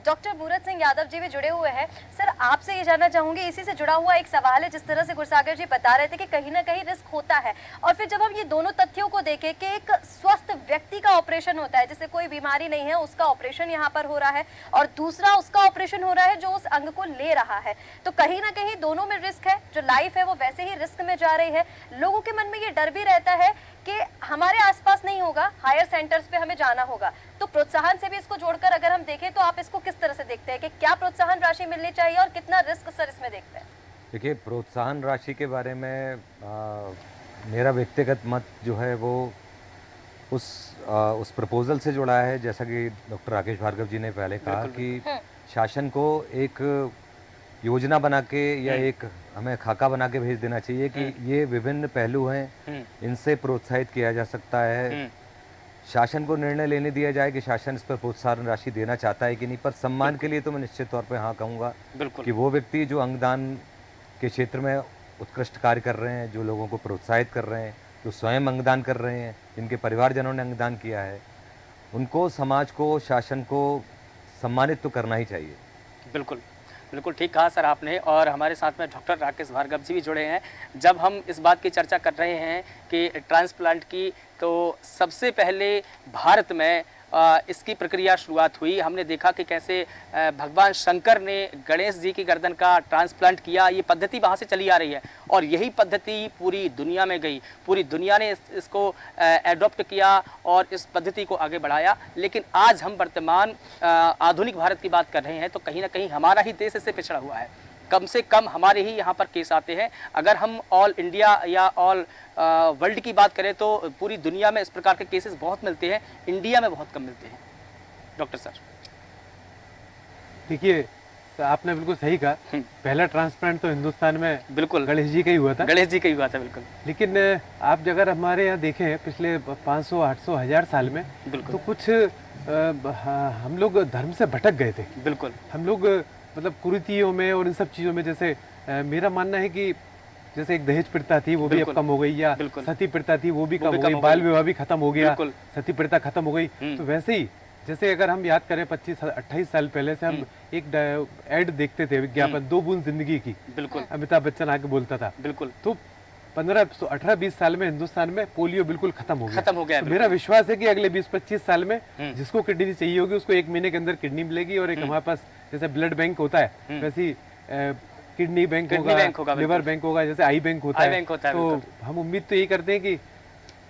डॉक्टर मूरत सिंह यादव जी भी जुड़े हुए हैं। सर, आपसे ये जानना चाहूंगी, इसी से जुड़ा हुआ एक सवाल है। जिस तरह से गुरसागर जी बता रहे थे कि कहीं ना कहीं रिस्क होता है, और फिर जब हम ये दोनों तथ्यों को देखें कि एक स्वस्थ व्यक्ति का ऑपरेशन होता है, जिसे कोई बीमारी नहीं है, उसका ऑपरेशन यहाँ पर हो रहा है, और दूसरा उसका ऑपरेशन हो रहा है जो उस अंग को ले रहा है, तो कहीं ना कहीं दोनों में रिस्क है। जो लाइफ है वो वैसे ही रिस्क में जा रही है। लोगों के मन में ये डर भी रहता है कि हमारे आसपास नहीं होगा, हायर सेंटर्स पे हमें जाना होगा। तो प्रोत्साहन से भी इसको जोड़कर अगर हम देखें तो आप इसको किस तरह से देखते हैं कि क्या प्रोत्साहन राशि मिलनी चाहिए और कितना रिस्क सर इसमें देखते हैं? देखिए, प्रोत्साहन राशि के बारे में मेरा व्यक्तिगत मत जो है वो उस प्रपोजल से जुड़ा है, जैसा कि डॉक्टर राकेश भार्गव जी ने पहले कहा कि शासन को एक योजना बना के या एक हमें खाका बना के भेज देना चाहिए कि ये विभिन्न पहलू हैं, इनसे प्रोत्साहित किया जा सकता है। शासन को निर्णय लेने दिया जाए कि शासन इस पर प्रोत्साहन राशि देना चाहता है कि नहीं। पर सम्मान के लिए तो मैं निश्चित तौर पे हाँ कहूँगा कि वो व्यक्ति जो अंगदान के क्षेत्र में उत्कृष्ट कार्य कर रहे हैं, जो लोगों को प्रोत्साहित कर रहे हैं, जो स्वयं अंगदान कर रहे हैं, जिनके परिवारजनों ने अंगदान किया है, उनको, समाज को, शासन को सम्मानित तो करना ही चाहिए। बिल्कुल बिल्कुल ठीक कहा सर आपने। और हमारे साथ में डॉक्टर राकेश भार्गव जी भी जुड़े हैं। जब हम इस बात की चर्चा कर रहे हैं कि ट्रांसप्लांट की, तो सबसे पहले भारत में इसकी प्रक्रिया शुरुआत हुई। हमने देखा कि कैसे भगवान शंकर ने गणेश जी की गर्दन का ट्रांसप्लांट किया। ये पद्धति वहाँ से चली आ रही है और यही पद्धति पूरी दुनिया में गई। पूरी दुनिया ने इसको एडॉप्ट किया और इस पद्धति को आगे बढ़ाया। लेकिन आज हम वर्तमान आधुनिक भारत की बात कर रहे हैं तो कहीं ना कहीं हमारा ही देश इससे पिछड़ा हुआ है। कम से कम हमारे ही यहाँ पर केस आते हैं। अगर हम ऑल इंडिया या ऑल वर्ल्ड की बात करें तो पूरी दुनिया में इस प्रकार के केसेस बहुत मिलते हैं, इंडिया में बहुत कम मिलते हैं। डॉक्टर सर, देखिए, आपने बिल्कुल सही कहा। पहला ट्रांसप्लांट तो हिंदुस्तान में बिल्कुल गणेश जी का ही हुआ था। गणेश जी का ही हुआ था, बिल्कुल। लेकिन आप अगर हमारे यहाँ देखें पिछले 500, 800, 1000 साल में, तो कुछ हम लोग धर्म से भटक गए थे। बिल्कुल। हम लोग मतलब कुरीतियों में और इन सब चीज़ों में, जैसे मेरा मानना है कि जैसे एक दहेज प्रथा थी वो भी अब कम हो गई, या सती प्रथा थी वो भी कम हो गई, बाल विवाह भी खत्म हो गया, सती प्रथा खत्म हो गई। तो वैसे ही जैसे अगर हम याद करें 25-28 साल पहले से हम एक ऐड देखते थे, विज्ञापन 2 बूंद जिंदगी की, बिल्कुल अमिताभ बच्चन आके बोलता था। बिल्कुल तो 18-20 साल में हिंदुस्तान में पोलियो बिल्कुल खत्म हो गया। खत्म हो गया। तो मेरा विश्वास है कि अगले 20-25 साल में जिसको किडनी चाहिए होगी उसको 1 महीने के अंदर किडनी मिलेगी। और एक हमारे पास जैसे ब्लड बैंक होता है वैसी किडनी बैंक होगा, लिवर बैंक होगा, जैसे आई बैंक होता है। तो हम उम्मीद तो यही करते हैं कि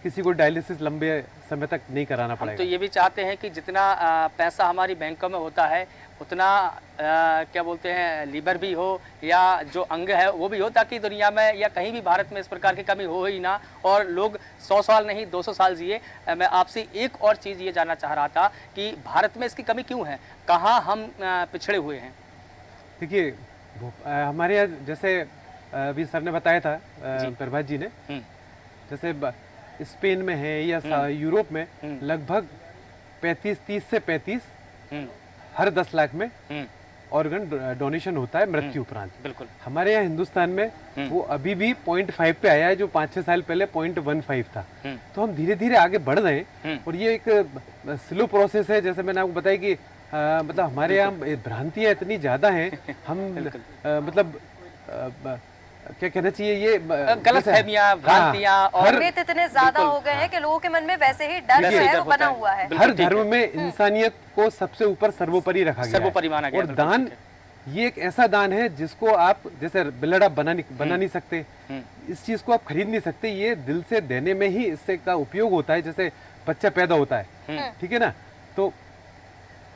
किसी को डायलिसिस लंबे समय तक नहीं कराना पड़ेगा। तो ये भी चाहते हैं कि जितना पैसा हमारी बैंकों में होता है उतना क्या बोलते हैं लीवर भी हो या जो अंग है वो भी हो, ताकि दुनिया में या कहीं भी भारत में इस प्रकार की कमी हो ही ना और लोग 100 साल नहीं 200 साल जिए। मैं आपसे एक और चीज़ ये जानना चाह रहा था कि भारत में इसकी कमी क्यों है, कहाँ हम पिछड़े हुए हैं? देखिए हमारे यहाँ जैसे अभी सर ने बताया था प्रभात जी ने, जैसे स्पेन में है या यूरोप में लगभग 30 से 35 हर 10 लाख में ऑर्गन डोनेशन होता है मृत्यु उपरांत। बिल्कुल। हमारे यहाँ हिंदुस्तान में वो अभी भी 0.5 पे आया है, जो 5-6 साल पहले 0.15 था। तो हम धीरे धीरे आगे बढ़ रहे हैं और ये एक स्लो प्रोसेस है। जैसे मैंने आपको बताया कि मतलब हमारे यहाँ भ्रांतियाँ इतनी ज्यादा हैं, हम मतलब क्या कहना चाहिए, ये गलतफहमियां, भ्रांतियां और मिथ इतने ज्यादा हो गए हैं कि लोगों के मन में वैसे ही डर जो है वो बना हुआ है। हर धर्म में इंसानियत को सबसे ऊपर सर्वोपरि रखा गया है। और दान ये एक ऐसा दान है जिसको आप जैसे ब्लड आप बना नहीं सकते, इस चीज को आप खरीद नहीं सकते, ये दिल से देने में ही इससे का उपयोग होता है। जैसे बच्चा पैदा होता है, ठीक है ना, तो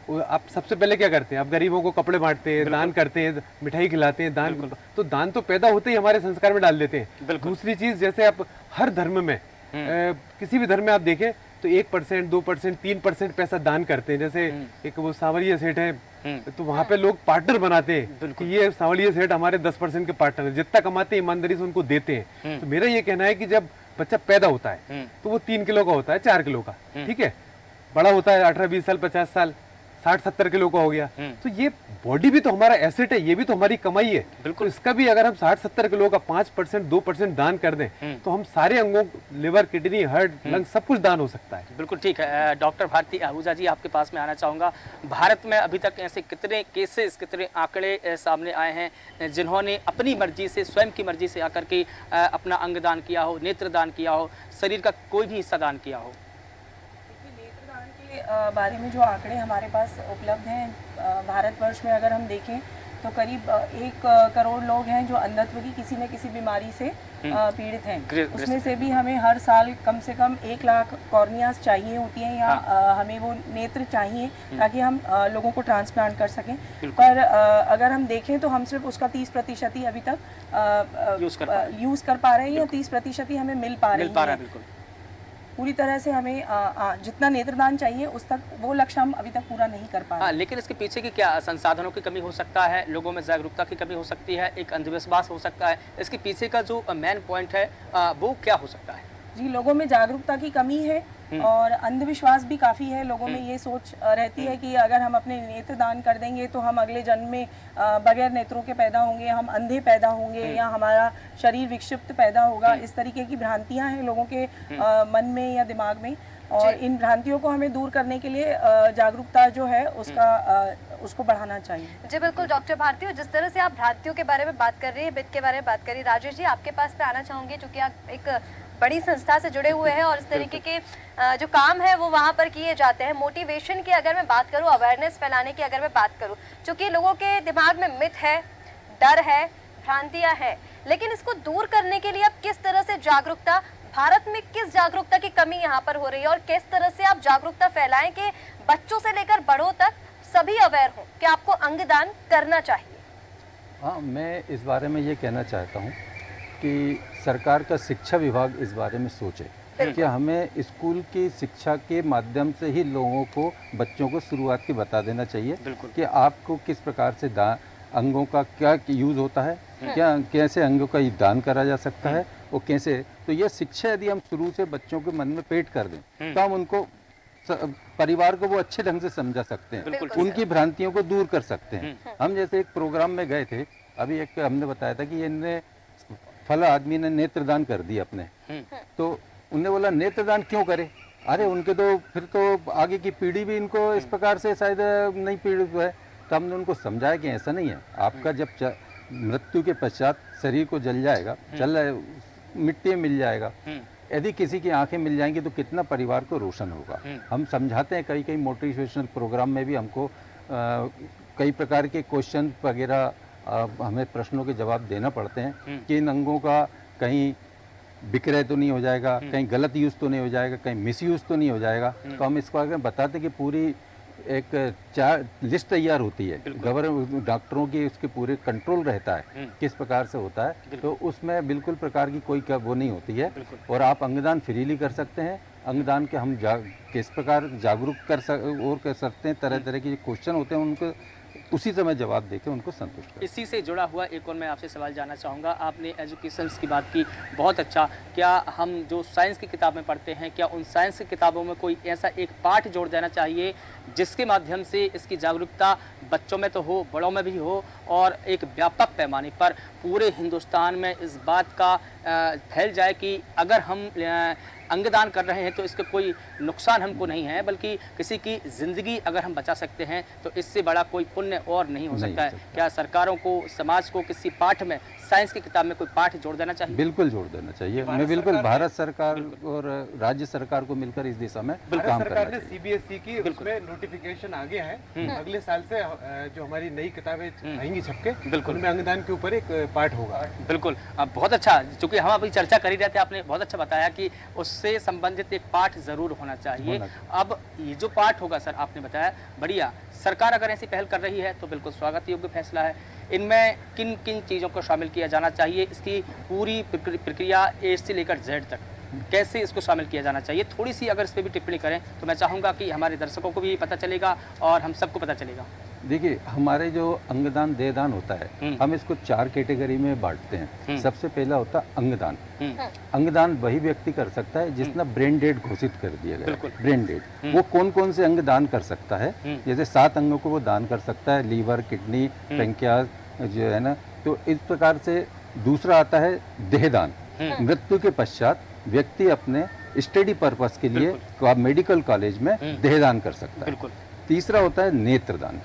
आप सबसे पहले क्या करते हैं, आप गरीबों को कपड़े बांटते हैं, दान करते हैं, मिठाई खिलाते हैं, दान। तो दान तो पैदा होते ही हमारे संस्कार में डाल देते हैं। दूसरी चीज, जैसे आप हर धर्म में किसी भी धर्म में आप देखें तो 1%, 2%, 3% पैसा दान करते हैं। जैसे एक वो सांवरिया सेठ है, तो वहाँ पे लोग पार्टनर बनाते हैं कि ये सांवरिया सेठ हमारे 10% के पार्टनर है, जितना कमाते हैं ईमानदारी से उनको देते हैं। तो मेरा ये कहना है कि जब बच्चा पैदा होता है तो वो 3 किलो का होता है, 4 किलो का, ठीक है, बड़ा होता है 18-20 साल, 50 साल, 60-70 किलो का हो गया। तो ये बॉडी भी तो हमारा एसेट है, ये भी तो हमारी कमाई है। बिल्कुल। तो इसका भी अगर हम 60-70 किलो का 5%, 2% दान कर दें तो हम सारे अंगों, लिवर, किडनी, हार्ट, लंग, सब कुछ दान हो सकता है। बिल्कुल ठीक है। डॉक्टर भारती आहूजा जी, आपके पास में आना चाहूँगा। भारत में अभी तक ऐसे कितने केसेस, कितने आंकड़े सामने आए हैं जिन्होंने अपनी मर्जी से, स्वयं की मर्जी से आकर के अपना अंग दान किया हो, नेत्र दान किया हो, शरीर का कोई भी हिस्सा दान किया हो? बारे में जो आंकड़े हमारे पास उपलब्ध हैं भारतवर्ष में, अगर हम देखें तो करीब 1 करोड़ लोग हैं जो अंधत्व की किसी न किसी बीमारी से पीड़ित हैं। उसमें से भी हमें हर साल कम से कम 1 लाख कॉर्नियास चाहिए होती हैं या हमें वो नेत्र चाहिए ताकि हम लोगों को ट्रांसप्लांट कर सकें। पर अगर हम देखें तो हम सिर्फ उसका 30% ही अभी तक यूज़ कर पा रहे हैं या 30% ही हमें मिल पा रही है। पूरी तरह से हमें जितना नेत्रदान चाहिए उस तक वो लक्ष्य हम अभी तक पूरा नहीं कर पा रहे। लेकिन इसके पीछे की क्या संसाधनों की कमी हो सकता है, लोगों में जागरूकता की कमी हो सकती है, एक अंधविश्वास हो सकता है, इसके पीछे का जो मेन पॉइंट है वो क्या हो सकता है? जी, लोगों में जागरूकता की कमी है और अंधविश्वास भी काफ़ी है। लोगों में ये सोच रहती है कि अगर हम अपने नेत्र दान कर देंगे तो हम अगले जन्म में बगैर नेत्रों के पैदा होंगे, हम अंधे पैदा होंगे या हमारा शरीर विक्षिप्त पैदा होगा। इस तरीके की भ्रांतियां हैं लोगों के मन में या दिमाग में, और इन भ्रांतियों को हमें दूर करने के लिए जागरूकता जो है उसको बढ़ाना चाहिए। जी बिल्कुल डॉक्टर भारती, और जिस तरह से आप भ्रांतियों के बारे में बात कर रही है, बिट के बारे में बात करी, राजेश जी आपके पास पे आना चाहूँगी, क्योंकि आप एक बड़ी संस्था से जुड़े हुए हैं और इस तरीके के जो काम है वो वहाँ पर किए जाते हैं। मोटिवेशन की अगर मैं बात करूँ, अवेयरनेस फैलाने की अगर मैं बात करूँ, चूँकि लोगों के दिमाग में मिथ है, डर है, भ्रांतियाँ हैं, लेकिन इसको दूर करने के लिए अब किस तरह से जागरूकता, भारत में किस जागरूकता की कमी यहाँ पर हो रही है और किस तरह से आप जागरूकता फैलाएं कि बच्चों से लेकर बड़ों तक सभी अवेयर हों कि आपको अंगदान करना चाहिए? हाँ, मैं इस बारे में ये कहना चाहता हूँ कि सरकार का शिक्षा विभाग इस बारे में सोचे कि हमें स्कूल की शिक्षा के माध्यम से ही लोगों को, बच्चों को शुरुआत की बता देना चाहिए कि आपको किस प्रकार से अंगों का क्या यूज़ होता है, क्या कैसे अंगों का दान करा जा सकता है और कैसे। तो ये शिक्षा यदि हम शुरू से बच्चों के मन में पेट कर दें तो हम उनको, परिवार को वो अच्छे ढंग से समझा सकते हैं, उनकी भ्रांतियों को दूर कर सकते हैं। हम जैसे एक प्रोग्राम में गए थे, अभी एक हमने बताया था कि इनने फला आदमी ने नेत्रदान कर दिया अपने, तो उनने बोला नेत्रदान क्यों करे, अरे उनके तो फिर तो आगे की पीढ़ी भी इनको इस प्रकार से शायद नहीं पीड़ित है। तो हमने उनको समझाया कि ऐसा नहीं है, आपका जब मृत्यु के पश्चात शरीर को जल जाएगा, मिट्टी में मिल जाएगा, यदि किसी की आंखें मिल जाएंगी तो कितना परिवार को रोशन होगा। हम समझाते हैं, कई मोटिवेशनल प्रोग्राम में भी हमको कई प्रकार के क्वेश्चन वगैरह हमें प्रश्नों के जवाब देना पड़ते हैं कि इन अंगों का कहीं विक्रय तो नहीं हो जाएगा, कहीं गलत यूज़ तो नहीं हो जाएगा, कहीं मिसयूज़ तो नहीं हो जाएगा। तो हम इसको आगे बताते हैं कि पूरी एक लिस्ट तैयार होती है, गवर्नमेंट डॉक्टरों की उसके पूरे कंट्रोल रहता है किस प्रकार से होता है, तो उसमें बिल्कुल प्रकार की कोई वो नहीं होती है। और आप अंगदान फ्रीली कर सकते हैं। अंगदान के हम किस प्रकार जागरूक कर सकते हैं, तरह तरह के क्वेश्चन होते हैं, उनको उसी समय जवाब देके उनको संतुष्ट करें। इसी से जुड़ा हुआ एक और मैं आपसे सवाल जानना चाहूँगा। आपने एजुकेशन की बात की, बहुत अच्छा। क्या हम जो साइंस की किताबें पढ़ते हैं, क्या उन साइंस की किताबों में कोई ऐसा एक पाठ जोड़ देना चाहिए जिसके माध्यम से इसकी जागरूकता बच्चों में तो हो, बड़ों में भी हो, और एक व्यापक पैमाने पर पूरे हिंदुस्तान में इस बात का फैल जाए कि अगर हम अंगदान कर रहे हैं तो इसका कोई नुकसान हमको नहीं है, बल्कि किसी की ज़िंदगी अगर हम बचा सकते हैं तो इससे बड़ा कोई पुण्य और नहीं हो सकता है। क्या सरकारों को, समाज को किसी पाठ में, साइंस की किताब में कोई पाठ जोड़ देना चाहिए? बिल्कुल जोड़ देना चाहिए। मैं बिल्कुल भारत सरकार और राज्य सरकार को मिलकर इस दिशा में काम करना चाहिए। CBSE की उसमें नोटिफिकेशन आ गया है, अगले साल से जो हमारी नई किताबें आएंगी छपके, उनमें अंगदान के ऊपर एक पाठ होगा। बिल्कुल, बहुत अच्छा। चूँकि हम अभी चर्चा कर ही रहे थे, आपने बहुत अच्छा बताया कि उससे संबंधित एक पाठ जरूर होना चाहिए। अब ये जो पाठ होगा सर, आपने बताया, बढ़िया। सरकार अगर ऐसी पहल कर रही है तो बिल्कुल स्वागत योग्य फैसला है। इनमें किन किन चीज़ों को शामिल किया जाना चाहिए, इसकी पूरी प्रक्रिया A से लेकर Z तक कैसे इसको शामिल किया जाना चाहिए, थोड़ी सी अगर इस पर भी टिप्पणी करें तो मैं चाहूँगा कि हमारे दर्शकों को भी पता चलेगा और हम सबको पता चलेगा। देखिए, हमारे जो अंगदान देहदान होता है, हम इसको 4 कैटेगरी में बांटते हैं। सबसे पहला होता है अंगदान। अंगदान वही व्यक्ति कर सकता है जिसने ब्रेन डेड घोषित कर दिया गया। ब्रेन डेड वो कौन कौन से अंग दान कर सकता है? जैसे 7 अंगों को वो दान कर सकता है, लीवर, किडनी, पैंक्रियाज जो है ना। तो इस प्रकार से दूसरा आता है देहदान। मृत्यु के पश्चात व्यक्ति अपने स्टडी पर्पस के लिए मेडिकल कॉलेज में देहदान कर सकता है। तीसरा होता है नेत्रदान।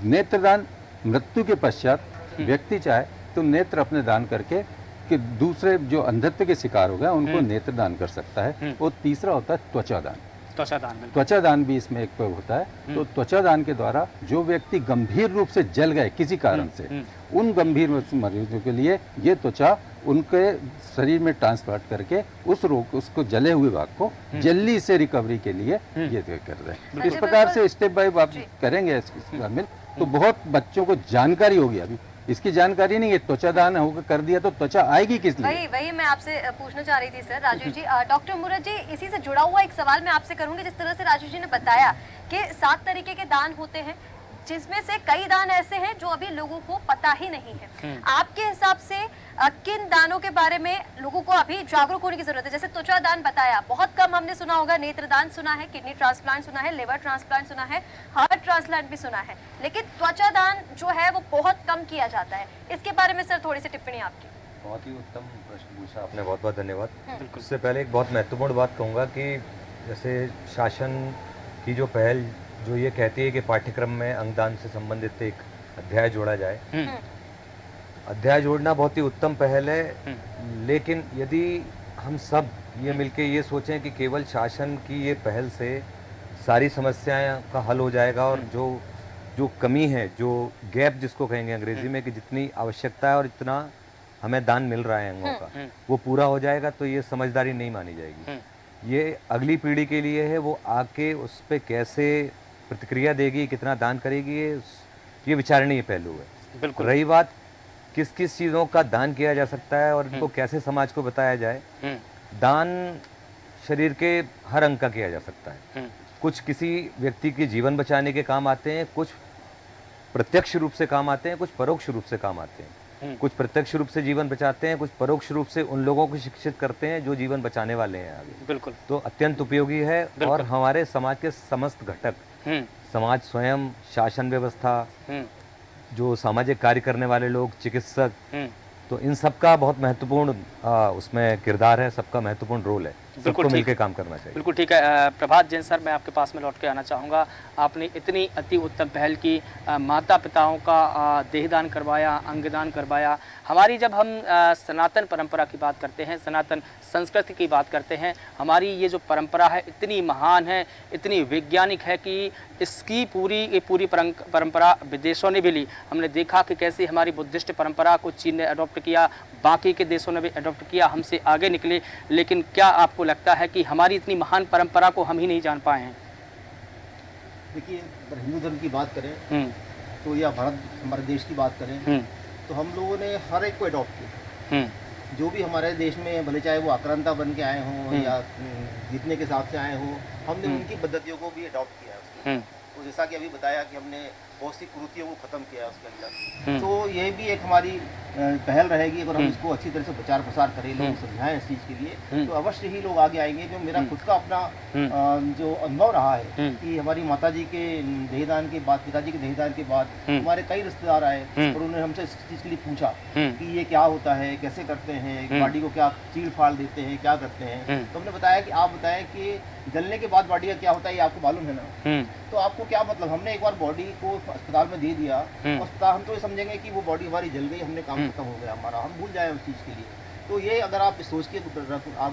नेत्रदान मृत्यु के पश्चात व्यक्ति चाहे तो नेत्र अपने दान करके कि दूसरे जो अंधत्व के शिकार हो गए उनको नेत्रदान कर सकता है। और तीसरा होता है त्वचादान। त्वचादान भी इसमें एक होता है। तो त्वचादान के द्वारा जो व्यक्ति गंभीर रूप से जल गए किसी कारण से, उन गंभीर मरीजों के लिए ये त्वचा उनके शरीर में ट्रांसप्लांट करके उस रोग, उसको जले हुए भाग को जल्दी से रिकवरी के लिए ये कर रहे हैं। इस प्रकार से स्टेप बाय आप करेंगे शामिल तो बहुत बच्चों को जानकारी होगी। अभी इसकी जानकारी नहीं है, त्वचादान होकर कर दिया तो त्वचा आएगी किस लिए? वही मैं आपसे पूछना चाह रही थी सर। राजेश जी, डॉक्टर मुरत जी, इसी से जुड़ा हुआ एक सवाल मैं आपसे करूंगी। जिस तरह से राजेश जी ने बताया कि 7 तरीके के दान होते हैं, जिसमें से कई दान ऐसे हैं जो अभी लोगों को पता ही नहीं है। आपके हिसाब से किन दानों के बारे में लोगों को अभी जागरूक होने की जरूरत है? जैसे त्वचा दान बताया, बहुत कम हमने सुना होगा। नेत्रदान सुना है, किडनी ट्रांसप्लांट सुना है, लिवर ट्रांसप्लांट सुना है, हार्ट ट्रांसप्लांट भी सुना है, लेकिन त्वचा दान जो है वो बहुत कम किया जाता है। इसके बारे में सर थोड़ी सी टिप्पणी आपकी। बहुत ही उत्तम प्रश्न पूछा आपने, बहुत बहुत धन्यवाद। इससे पहले एक बहुत महत्वपूर्ण बात कहूँगा कि जैसे शासन की जो पहल जो ये कहती है कि पाठ्यक्रम में अंगदान से संबंधित एक अध्याय जोड़ा जाए, अध्याय जोड़ना बहुत ही उत्तम पहल है। लेकिन यदि हम सब ये मिलके ये सोचें कि केवल शासन की ये पहल से सारी समस्याएं का हल हो जाएगा और जो कमी है, जो गैप जिसको कहेंगे अंग्रेजी में, कि जितनी आवश्यकता है और इतना हमें दान मिल रहा है अंगों का, वो पूरा हो जाएगा, तो ये समझदारी नहीं मानी जाएगी। ये अगली पीढ़ी के लिए है, वो आके उस पर कैसे प्रतिक्रिया देगी, कितना दान करेगी, ये विचारणीय पहलू है। बिल्कुल। रही बात किस किस चीज़ों का दान किया जा सकता है और इनको कैसे समाज को बताया जाए, दान शरीर के हर अंग का किया जा सकता है। कुछ किसी व्यक्ति के जीवन बचाने के काम आते हैं, कुछ प्रत्यक्ष रूप से काम आते हैं, कुछ परोक्ष रूप से काम आते हैं। कुछ प्रत्यक्ष रूप से जीवन बचाते हैं, कुछ परोक्ष रूप से उन लोगों को शिक्षित करते हैं जो जीवन बचाने वाले हैं आगे। बिल्कुल। तो अत्यंत उपयोगी है। और हमारे समाज के समस्त घटक, समाज स्वयं, शासन व्यवस्था, जो सामाजिक कार्य करने वाले लोग, चिकित्सक, तो इन सबका बहुत महत्वपूर्ण उसमें किरदार है, सबका महत्वपूर्ण रोल है। सबको मिलकर काम करना चाहिए। बिल्कुल ठीक है। प्रभात जैन सर, मैं आपके पास में लौट के आना चाहूँगा। आपने इतनी अति उत्तम पहल की, माता पिताओं का देहदान करवाया, अंगदान करवाया। हमारी जब हम सनातन परंपरा की बात करते हैं, सनातन संस्कृति की बात करते हैं, हमारी ये जो परंपरा है इतनी महान है, इतनी वैज्ञानिक है कि इसकी पूरी परंपरा विदेशों ने भी ली। हमने देखा कि कैसे हमारी बुद्धिस्ट परंपरा को चीन ने अडॉप्ट किया, बाकी के देशों ने भी अडॉप्ट किया, हमसे आगे निकले। लेकिन क्या आपको लगता है कि हमारी इतनी महान परंपरा को हम ही नहीं जान पाए हैं? देखिए, अगर हिंदू धर्म की बात करें तो या भारत हमारे देश की बात करें तो हम लोगों ने हर एक को अडॉप्ट किया। जो भी हमारे देश में, भले चाहे वो आक्रांता बन के आए हों या जीतने के हिसाब से आए हों, हमने उनकी पद्धतियों को भी अडॉप्ट किया है। तो जैसा कि अभी बताया कि हमने बहुत सी कुरीतियों को ख़त्म किया उसके अंदर, तो ये भी एक हमारी पहल रहेगी। अगर हम इसको अच्छी तरह से प्रचार प्रसार करें, लोग समझाएं इस चीज़ के लिए, तो अवश्य ही लोग आगे आएंगे। जो मेरा खुद का अपना जो अनुभव रहा है कि हमारी माता जी के देहदान के बाद, पिताजी के देहदान के बाद हमारे कई रिश्तेदार आए और उन्होंने हमसे इस चीज़ के लिए पूछा कि ये क्या होता है, कैसे करते हैं, बॉडी को क्या चीड़ फाड़ देते हैं, क्या करते हैं। तो हमने बताया कि आप बताएं कि जलने के बाद बॉडी का क्या होता है, ये आपको मालूम है ना। तो आपको क्या मतलब, हमने एक बार बॉडी को अस्पताल में दे दिया, अस्पताल हम तो ये समझेंगे कि वो बॉडी हमारी जल गई, हमने काम खत्म हो गया हमारा, हम भूल जाए उस चीज़ के लिए। तो ये अगर आप सोच के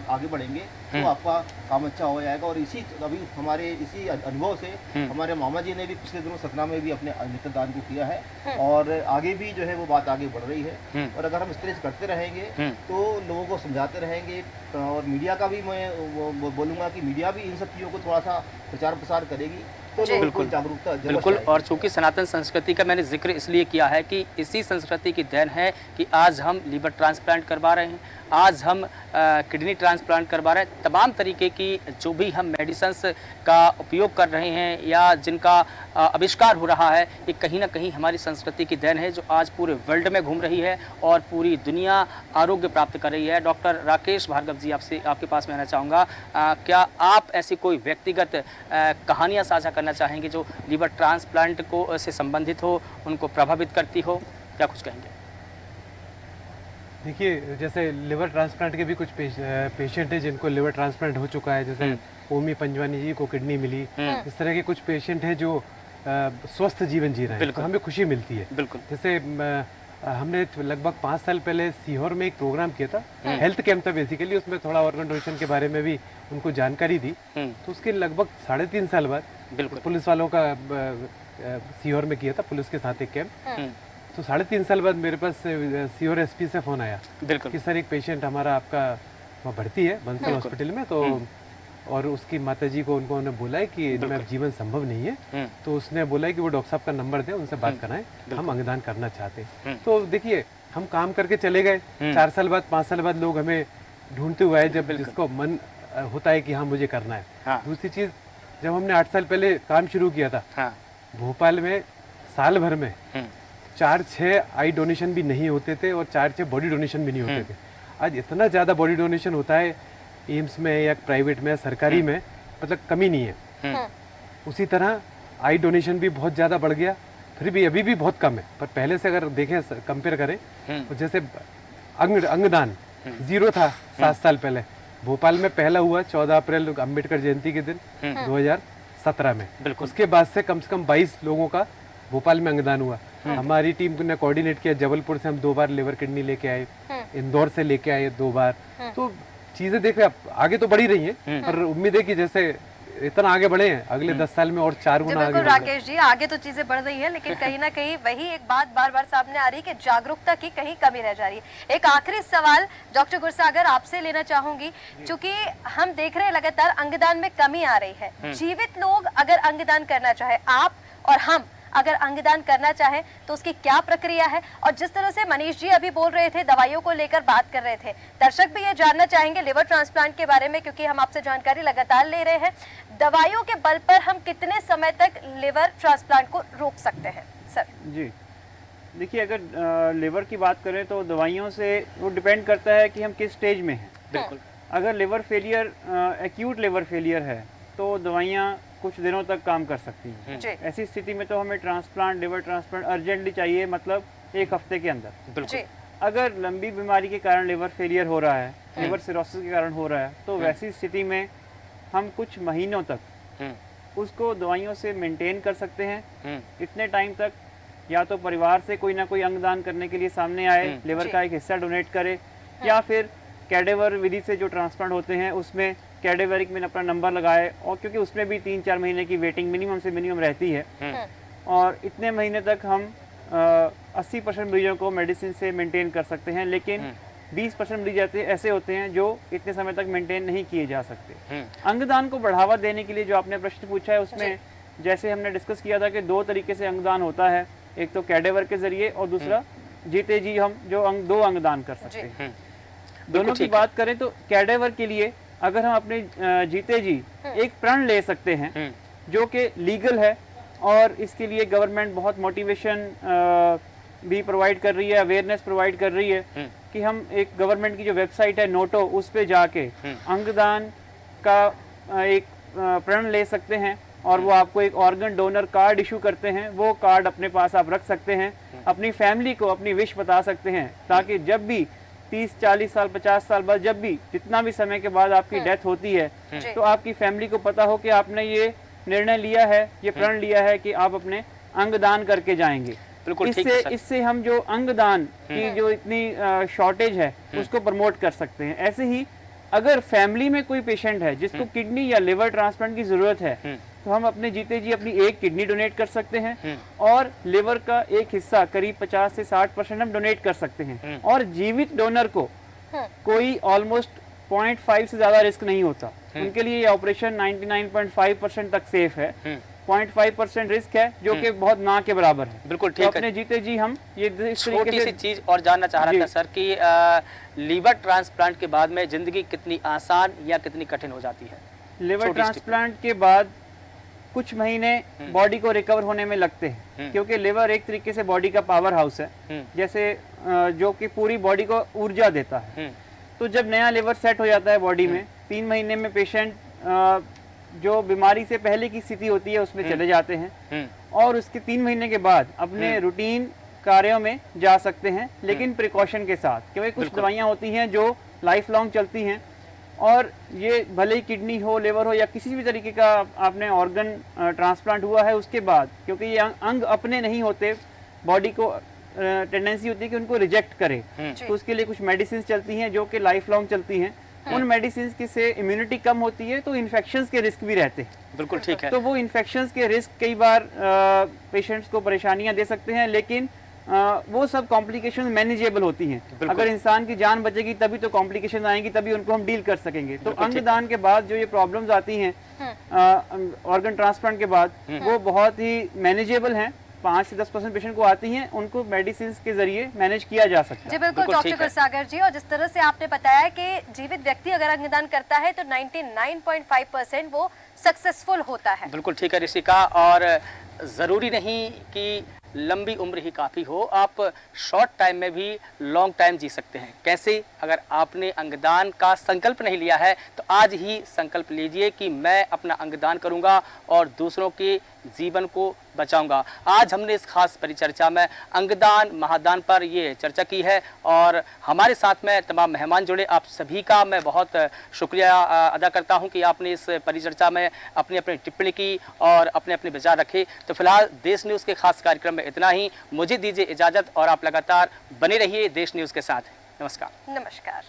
आगे बढ़ेंगे तो आपका काम अच्छा हो जाएगा। और इसी अभी हमारे इसी अनुभव से हमारे मामा जी ने भी पिछले दिनों सतना में भी अपने नेत्रदान को किया है और आगे भी जो है वो बात आगे बढ़ रही है। और अगर हम इस तरह से करते रहेंगे तो लोगों को समझाते रहेंगे, और मीडिया का भी मैं बोलूँगा कि मीडिया भी इन सब चीज़ों को थोड़ा सा प्रचार प्रसार करेगी तो बिल्कुल जागरूकता बिल्कुल। और चूंकि सनातन संस्कृति का मैंने जिक्र इसलिए किया है कि इसी संस्कृति की देन है कि आज हम लीवर ट्रांसप्लांट करवा रहे हैं, आज हम किडनी ट्रांसप्लांट करवा रहे हैं। तमाम तरीके की जो भी हम मेडिसिन्स का उपयोग कर रहे हैं या जिनका आविष्कार हो रहा है, ये कहीं ना कहीं हमारी संस्कृति की देन है जो आज पूरे वर्ल्ड में घूम रही है और पूरी दुनिया आरोग्य प्राप्त कर रही है। डॉक्टर राकेश भार्गव जी, आपके पास में आना चाहूँगा। क्या आप ऐसी कोई व्यक्तिगत कहानियाँ साझा करना चाहेंगे जो लीवर ट्रांसप्लांट को से संबंधित हो, उनको प्रभावित करती हो? क्या कुछ कहेंगे? देखिए, जैसे लिवर ट्रांसप्लांट के भी कुछ पेशेंट हैं जिनको लिवर ट्रांसप्लांट हो चुका है, जैसे ओमी पंजवानी जी को किडनी मिली। इस तरह के कुछ पेशेंट हैं जो स्वस्थ जीवन जी रहे हैं, तो हमें खुशी मिलती है। बिल्कुल। जैसे हमने लगभग 5 साल पहले सीहोर में एक प्रोग्राम किया था, हेल्थ कैंप था बेसिकली, उसमें थोड़ा ऑर्गन डोनेशन के बारे में भी उनको जानकारी दी। तो उसके लगभग 3.5 साल बाद पुलिस वालों का सीहोर में किया था, पुलिस के साथ एक कैंप। तो 3.5 साल बाद मेरे पास सीहोर एसपी से फ़ोन आया कि सर एक पेशेंट हमारा आपका वहाँ भर्ती है बंसल हॉस्पिटल में, तो और उसकी माताजी को उन्होंने बोला है कि इनमें जीवन संभव नहीं है। तो उसने बोला है कि वो डॉक्टर साहब का नंबर दें, उनसे बात कराएं, हम अंगदान करना चाहते हैं। तो देखिए, हम काम करके चले गए, 4 साल बाद 5 साल बाद लोग हमें ढूंढते हुए आए, जब जिसको मन होता है कि हाँ मुझे करना है। दूसरी चीज़, जब हमने 8 साल पहले काम शुरू किया था, भोपाल में साल भर में 4-6 आई डोनेशन भी नहीं होते थे और 4-6 बॉडी डोनेशन भी नहीं होते थे। आज इतना ज़्यादा बॉडी डोनेशन होता है एम्स में या प्राइवेट में, सरकारी में, मतलब कमी नहीं है। उसी तरह आई डोनेशन भी बहुत ज़्यादा बढ़ गया, फिर भी अभी भी बहुत कम है, पर पहले से अगर देखें, कंपेयर करें, तो जैसे अंगदान 0 था 7 साल पहले। भोपाल में पहला हुआ 14 अप्रैल अम्बेडकर जयंती के दिन 2017 में। उसके बाद से कम 22 लोगों का भोपाल में अंगदान हुआ। हमारी टीम ने कोऑर्डिनेट किया, जबलपुर से हम 2 बार लिवर किडनी लेके आए, इंदौर से लेके आए 2 बार। तो चीजें देख रहे आगे तो बढ़ी रही हैं, पर उम्मीद है कि जैसे इतना आगे बढ़े हैं, अगले 10 साल में और 4 गुना आगे। राकेश जी, आगे तो चीजें बढ़ रही हैं, लेकिन कहीं ना कहीं वही एक बात बार बार सामने आ रही है कि जागरूकता की कहीं कमी रह जा रही है। एक आखिरी सवाल डॉक्टर गुरसागर आपसे लेना चाहूंगी, क्योंकि हम देख रहे हैं लगातार अंगदान में कमी आ रही है। जीवित लोग अगर अंगदान करना चाहे, आप और हम अगर अंगदान करना चाहें तो उसकी क्या प्रक्रिया है? और जिस तरह से मनीष जी अभी बोल रहे थे, दवाइयों को लेकर बात कर रहे थे, दर्शक भी ये जानना चाहेंगे लिवर ट्रांसप्लांट के बारे में, क्योंकि हम आपसे जानकारी लगातार ले रहे हैं। दवाइयों के बल पर हम कितने समय तक लिवर ट्रांसप्लांट को रोक सकते हैं? सर जी, देखिए, अगर लिवर की बात करें तो दवाइयों से वो डिपेंड करता है कि हम किस स्टेज में हैं। बिल्कुल। अगर liver failure, acute liver failure है, तो दवाइयाँ कुछ दिनों तक काम कर सकती हैं। ऐसी स्थिति में तो हमें ट्रांसप्लांट, लिवर ट्रांसप्लांट अर्जेंटली चाहिए, मतलब 1 हफ्ते के अंदर। अगर लंबी बीमारी के कारण लिवर फेलियर हो रहा है, लिवर सिरोसिस के कारण हो रहा है, तो वैसी स्थिति में हम कुछ महीनों तक उसको दवाइयों से मेंटेन कर सकते हैं। इतने टाइम तक या तो परिवार से कोई ना कोई अंगदान करने के लिए सामने आए, लिवर का एक हिस्सा डोनेट करे, या फिर कैडेवर विधि से जो ट्रांसप्लांट होते हैं उसमें कैडेवरिक में अपना नंबर लगाए, और क्योंकि उसमें भी 3-4 महीने की वेटिंग मिनिमम से मिनिमम रहती है, और इतने महीने तक हम 80% मरीजों को मेडिसिन से मेंटेन कर सकते हैं। लेकिन 20% मरीज ऐसे होते हैं जो इतने समय तक मेंटेन नहीं किए जा सकते। अंगदान को बढ़ावा देने के लिए जो आपने प्रश्न पूछा है उसमें जैसे हमने डिस्कस किया था कि 2 तरीके से अंगदान होता है, एक तो कैडेवर के जरिए और दूसरा जीते जी हम जो 2 अंगदान कर सकते हैं। दोनों की बात करें तो कैडेवर के लिए अगर हम अपने जीते जी एक प्रण ले सकते हैं जो कि लीगल है, और इसके लिए गवर्नमेंट बहुत मोटिवेशन भी प्रोवाइड कर रही है, अवेयरनेस प्रोवाइड कर रही है कि हम एक गवर्नमेंट की जो वेबसाइट है नोटो, उस पे जाके अंगदान का एक प्रण ले सकते हैं, और वो आपको एक ऑर्गन डोनर कार्ड इशू करते हैं। वो कार्ड अपने पास आप रख सकते हैं, अपनी फैमिली को अपनी विश बता सकते हैं, ताकि जब भी 30-40 साल 50 साल बाद जब भी जितना भी समय के बाद आपकी डेथ होती है तो आपकी फैमिली को पता हो कि आपने ये निर्णय लिया है, ये प्रण लिया है कि आप अपने अंगदान करके जाएंगे। इससे हम जो अंगदान की जो इतनी शॉर्टेज है उसको प्रमोट कर सकते हैं। ऐसे ही अगर फैमिली में कोई पेशेंट है जिसको किडनी या लिवर ट्रांसप्लांट की जरूरत है तो हम अपने जीते जी अपनी एक किडनी डोनेट कर सकते हैं, और लिवर का एक हिस्सा करीब 50 से 60% हम डोनेट कर सकते हैं। और जीवित डोनर को कोई ऑलमोस्ट 0.5 से ज्यादा रिस्क नहीं होता, उनके लिए ये ऑपरेशन 99.5% तक सेफ है। 0.5% रिस्क है जो कि बहुत ना के बराबर है। बिल्कुल ठीक है। अपने जीते जी हम ये छोटी सी चीज और जानना चाह रहा था सर कि लीवर ट्रांसप्लांट के बाद में जिंदगी कितनी आसान या कितनी कठिन हो जाती है? लिवर ट्रांसप्लांट के बाद कुछ महीने बॉडी को रिकवर होने में लगते हैं, क्योंकि लिवर एक तरीके से बॉडी का पावर हाउस है, जैसे जो कि पूरी बॉडी को ऊर्जा देता है। तो जब नया लिवर सेट हो जाता है बॉडी में, 3 महीने में पेशेंट जो बीमारी से पहले की स्थिति होती है उसमें चले जाते हैं, और उसके 3 महीने के बाद अपने रूटीन कार्यों में जा सकते हैं, लेकिन प्रिकॉशन के साथ, क्योंकि कुछ दवाइयाँ होती हैं जो लाइफ लॉन्ग चलती हैं, और ये भले ही किडनी हो, लिवर हो या किसी भी तरीके का आपने ऑर्गन ट्रांसप्लांट हुआ है उसके बाद, क्योंकि ये अंग अपने नहीं होते, बॉडी को टेंडेंसी होती है कि उनको रिजेक्ट करे, तो उसके लिए कुछ मेडिसिन चलती हैं जो कि लाइफ लॉन्ग चलती हैं। उन मेडिसिन की से इम्यूनिटी कम होती है तो इन्फेक्शंस के रिस्क भी रहते हैं। बिल्कुल ठीक है। तो वो इन्फेक्शंस के रिस्क कई बार पेशेंट्स को परेशानियां दे सकते हैं, लेकिन वो सब कॉम्प्लिकेशन मैनेजेबल होती हैं। अगर इंसान की जान बचेगी तभी तो कॉम्प्लिकेशन आएंगी, तभी उनको हम डील कर सकेंगे। तो अंगदान के बाद जो ये प्रॉब्लम्स आती हैं ऑर्गन ट्रांसप्लांट के बाद, वो बहुत ही मैनेजेबल हैं। 5 से 10% पेशेंट को आती हैं, उनको मेडिसिन के जरिए मैनेज किया जा सकता है। जी बिल्कुल डॉक्टर गुरसागर जी, और जिस तरह से आपने बताया कि जीवित व्यक्ति अगर अंगदान करता है तो 99.5% वो सक्सेसफुल होता है। बिल्कुल ठीक है ऋषिका, और ज़रूरी नहीं कि लंबी उम्र ही काफ़ी हो, आप शॉर्ट टाइम में भी लॉन्ग टाइम जी सकते हैं। कैसे? अगर आपने अंगदान का संकल्प नहीं लिया है तो आज ही संकल्प लीजिए कि मैं अपना अंगदान करूंगा और दूसरों के जीवन को बचाऊंगा। आज हमने इस खास परिचर्चा में अंगदान महादान पर ये चर्चा की है, और हमारे साथ में तमाम मेहमान जुड़े, आप सभी का मैं बहुत शुक्रिया अदा करता हूं कि आपने इस परिचर्चा में अपनी अपनी टिप्पणी की और अपने अपने विचार रखे। तो फिलहाल देश न्यूज़ के खास कार्यक्रम में इतना ही। मुझे दीजिए इजाज़त, और आप लगातार बने रहिए देश न्यूज़ के साथ। नमस्कार। नमस्कार।